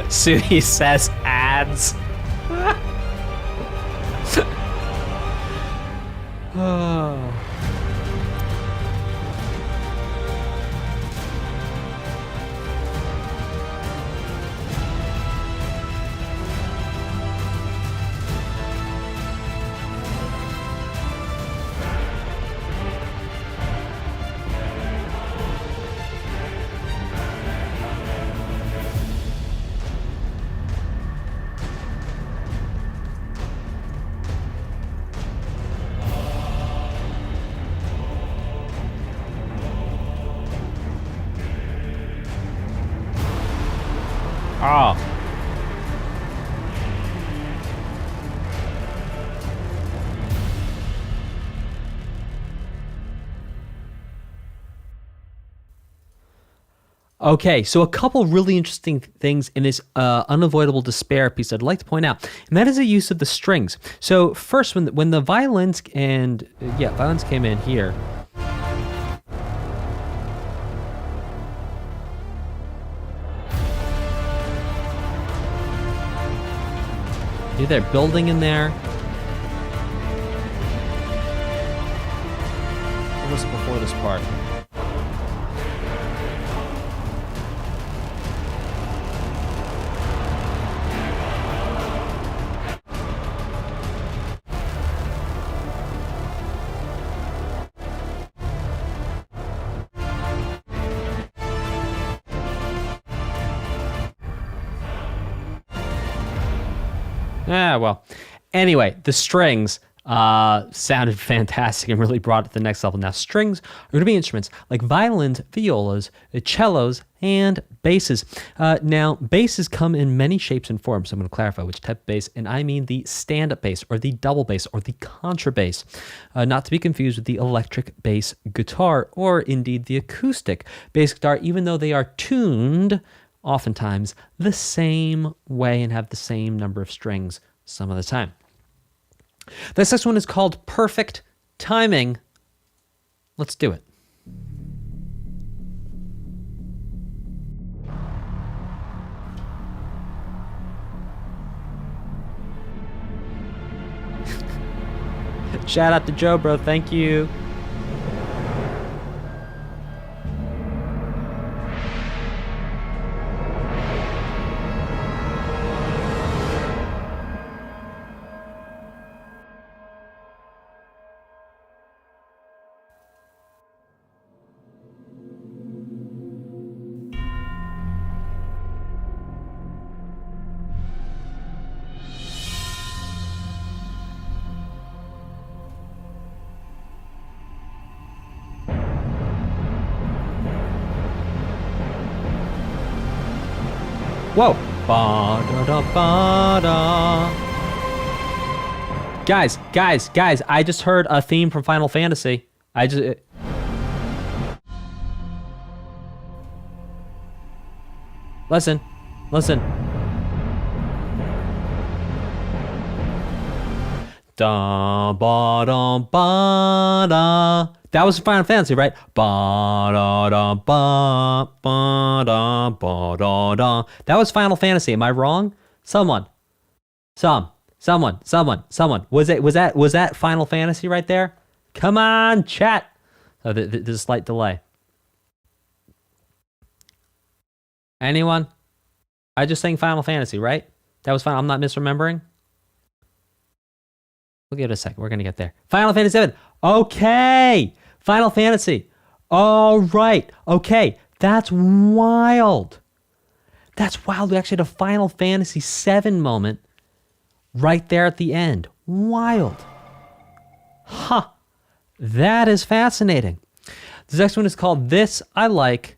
Sui says ads. Oh. Oh. Okay, so a couple really interesting things in this unavoidable despair piece I'd like to point out, and that is the use of the strings. So first, when the violins and violins came in here. They're building in there. What was it before this part? Well. Anyway, the strings. Sounded fantastic and really brought it to the next level. Now, strings are going to be instruments like violins, violas, cellos, and basses. Now, basses come in many shapes and forms. So I'm going to clarify which type of bass, and I mean the stand-up bass, or the double bass, or the contrabass, not to be confused with the electric bass guitar, or indeed the acoustic bass guitar, even though they are tuned oftentimes the same way and have the same number of strings some of the time. This next one is called Perfect Timing. Let's do it. Shout out to Joe, bro. Thank you. Whoa. Ba-da-da-ba-da. Guys, I just heard a theme from Final Fantasy. Listen. Da ba da ba da. That was Final Fantasy, right? Ba da da ba ba da ba da da. That was Final Fantasy. Am I wrong? Someone. Was that Final Fantasy right there? Come on, chat. Oh, there's a slight delay. Anyone? I just sang Final Fantasy, right? That was fine. I'm not misremembering. We'll give it a second. We're going to get there. Final Fantasy 7. Okay. Final Fantasy. All right. Okay. That's wild. That's wild. We actually had a Final Fantasy 7 moment right there at the end. Wild. Huh. That is fascinating. This next one is called This I Like,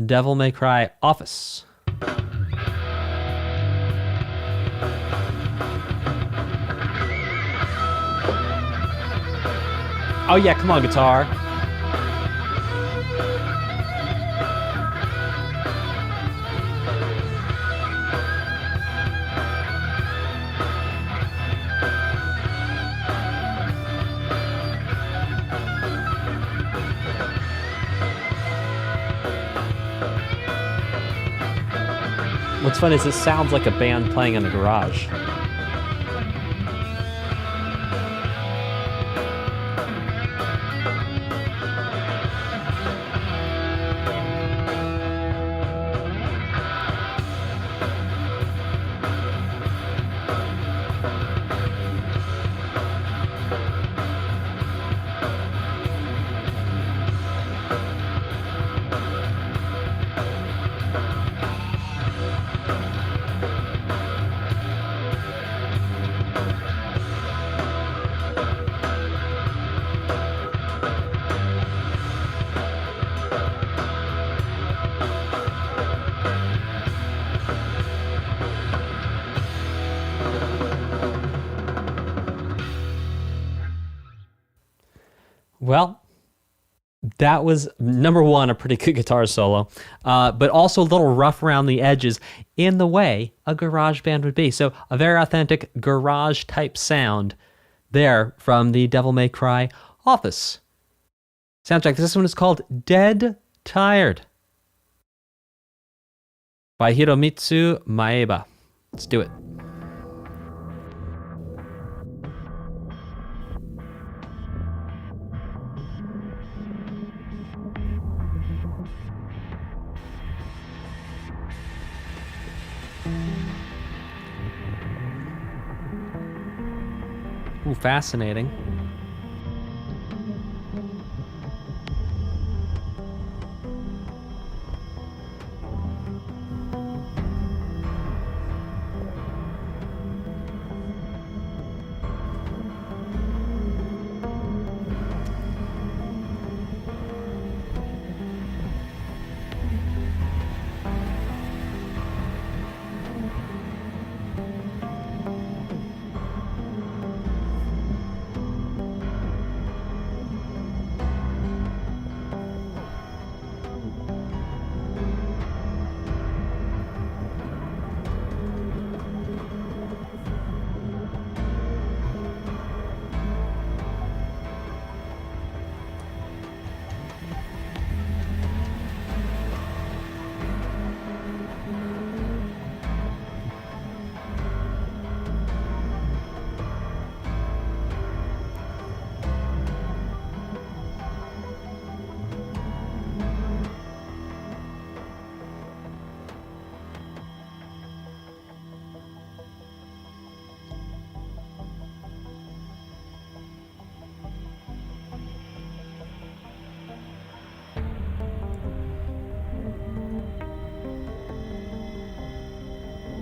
Devil May Cry Office. Oh yeah, come on, guitar. What's funny is this sounds like a band playing in a garage. Well, that was, number one, a pretty good guitar solo, but also a little rough around the edges in the way a garage band would be. So a very authentic garage type sound there from the Devil May Cry Office soundtrack. This one is called Dead Tired by Hiromitsu Maeba. Let's do it. Ooh, fascinating.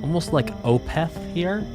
almost like Opeth here.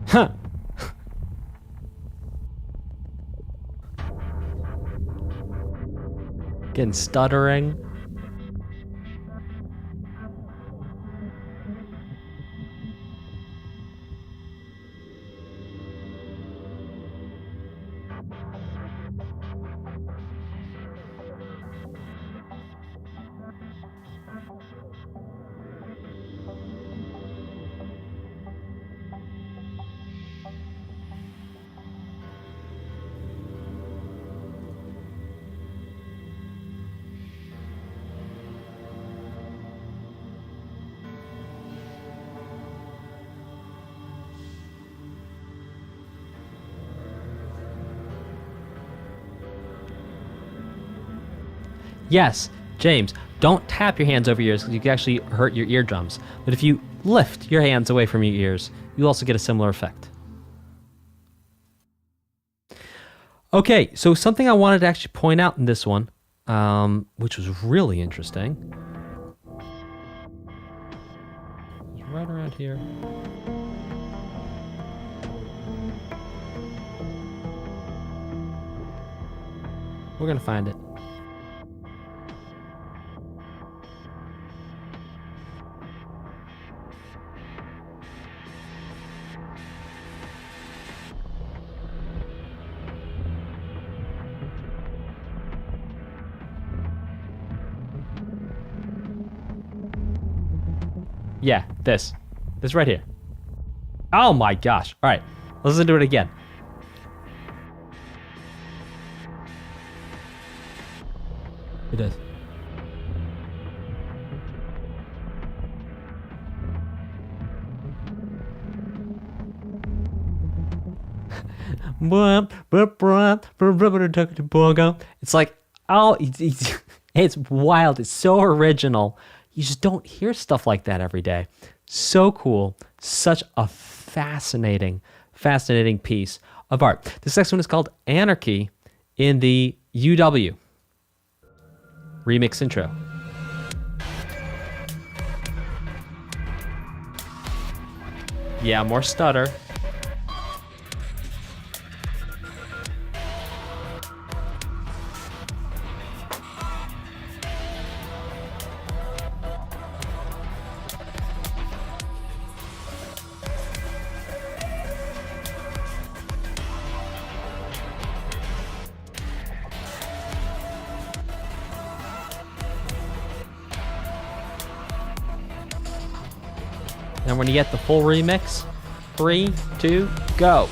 Huh. Getting stuttering. Yes, James, don't tap your hands over your ears because you can actually hurt your eardrums. But if you lift your hands away from your ears, you also get a similar effect. Okay, so something I wanted to actually point out in this one, which was really interesting. It's right around here. We're going to find it. Yeah, this right here. Oh my gosh. All right, let's listen to it again. It is. It's like, oh, it's wild. It's so original. You just don't hear stuff like that every day. So cool. Such a fascinating piece of art. This next one is called Anarchy in the UW remix intro. Yeah, more stutter. And when you get the full remix, 3, 2, go.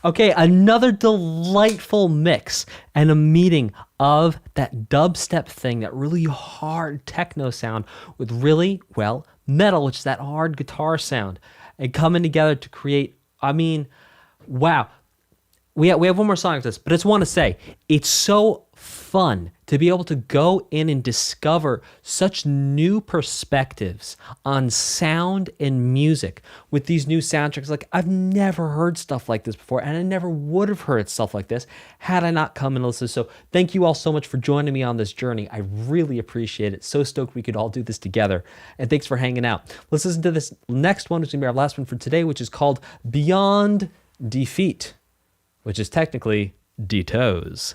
Okay, another delightful mix and a meeting of that dubstep thing, that really hard techno sound with really, well, metal, which is that hard guitar sound, and coming together to create, I mean, wow. We have one more song of this, but I just want to say, it's so fun to be able to go in and discover such new perspectives on sound and music with these new soundtracks. Like, I've never heard stuff like this before, and I never would have heard stuff like this had I not come and listened. So thank you all so much for joining me on this journey. I really appreciate it. So stoked we could all do this together. And thanks for hanging out. Let's listen to this next one, which is going to be our last one for today, which is called Beyond Defeat, which is technically D-Toes.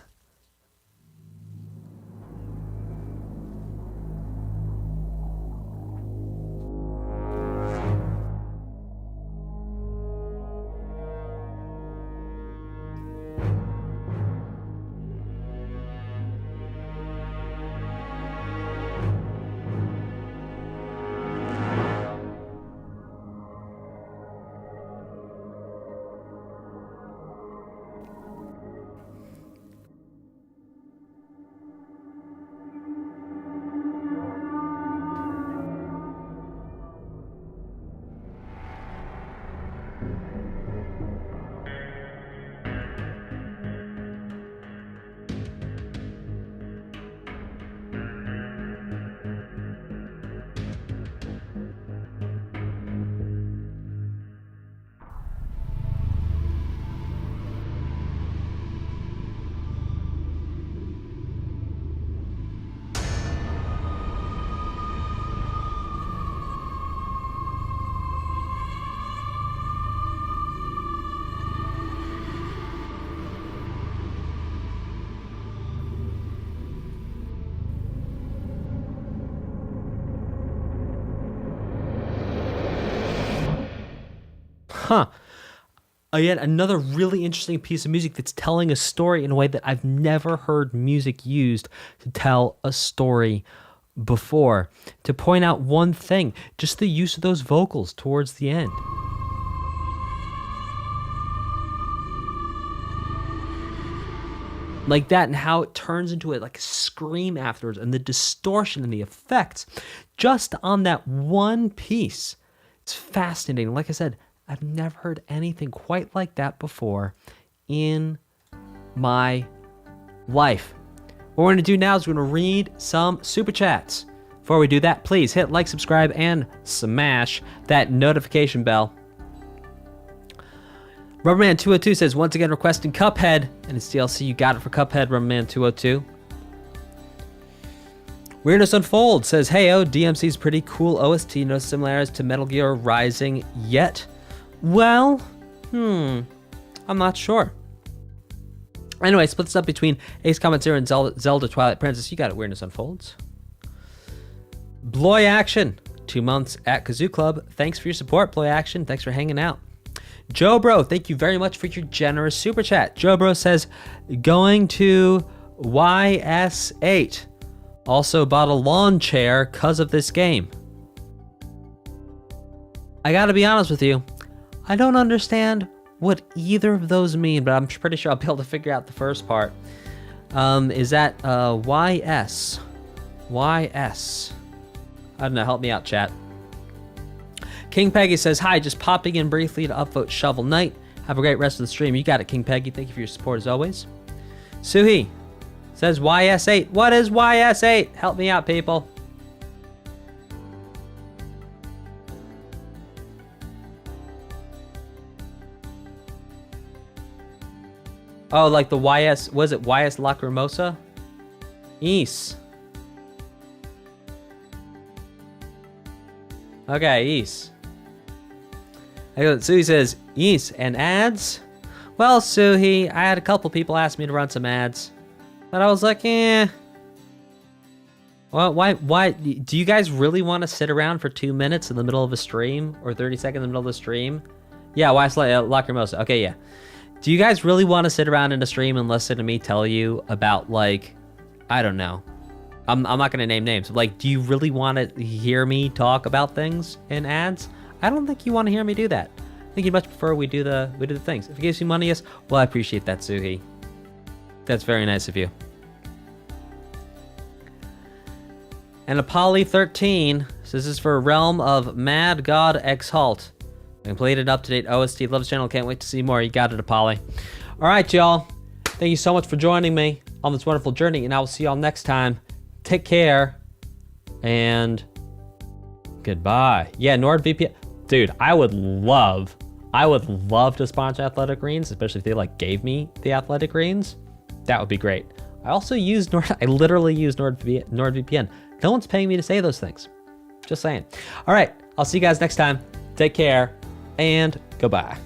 Huh. Yet another really interesting piece of music that's telling a story in a way that I've never heard music used to tell a story before. To point out one thing, just the use of those vocals towards the end. Like that, and how it turns into like a scream afterwards, and the distortion and the effects just on that one piece. It's fascinating. Like I said, I've never heard anything quite like that before in my life. What we're going to do now is we're going to read some super chats. Before we do that, please hit like, subscribe, and smash that notification bell. Rubberman202 says, once again requesting Cuphead, and it's DLC. You got it for Cuphead, Rubberman202. Weirdness Unfold says, hey, DMC's pretty cool OST. No similarities to Metal Gear Rising yet. Well, I'm not sure. Anyway, splits up between Ace Combat Zero and Zelda Twilight Princess. You got it, Weirdness Unfolds. Bloy Action, 2 months at Kazoo Club. Thanks for your support, Bloy Action. Thanks for hanging out. Joe Bro, thank you very much for your generous super chat. Joe Bro says, going to YS8. Also bought a lawn chair because of this game. I gotta be honest with you. I don't understand what either of those mean, but I'm pretty sure I'll be able to figure out the first part. Is that YS? YS. I don't know, help me out, chat. King Peggy says, hi, just popping in briefly to upvote Shovel Knight. Have a great rest of the stream. You got it, King Peggy. Thank you for your support as always. Suhi says YS8. What is YS8? Help me out, people. Oh, like the YS, was it YS Lacrimosa? East. Okay, East. Suhi says, East and ads? Well, Suhi, I had a couple people ask me to run some ads. But I was like, Well, why? Do you guys really want to sit around for 2 minutes in the middle of a stream? Or 30 seconds in the middle of the stream? Yeah, YS Lacrimosa. Okay, yeah. Do you guys really want to sit around in a stream and listen to me tell you about, like, I don't know. I'm not going to name names. Like, do you really want to hear me talk about things in ads? I don't think you want to hear me do that. I think you'd much prefer we do the things. If it gives you money, yes, well, I appreciate that, Suhi. That's very nice of you. And Apolly 13 says this is for Realm of Mad God Exalt. Completed up-to-date OST. Love this channel. Can't wait to see more. You got it, Apolly. All right, y'all. Thank you so much for joining me on this wonderful journey, and I will see y'all next time. Take care, and goodbye. Yeah, NordVPN. Dude, I would love to sponsor Athletic Greens, especially if they like gave me the Athletic Greens. That would be great. I also use I literally use NordVPN. No one's paying me to say those things. Just saying. All right, I'll see you guys next time. Take care, and goodbye.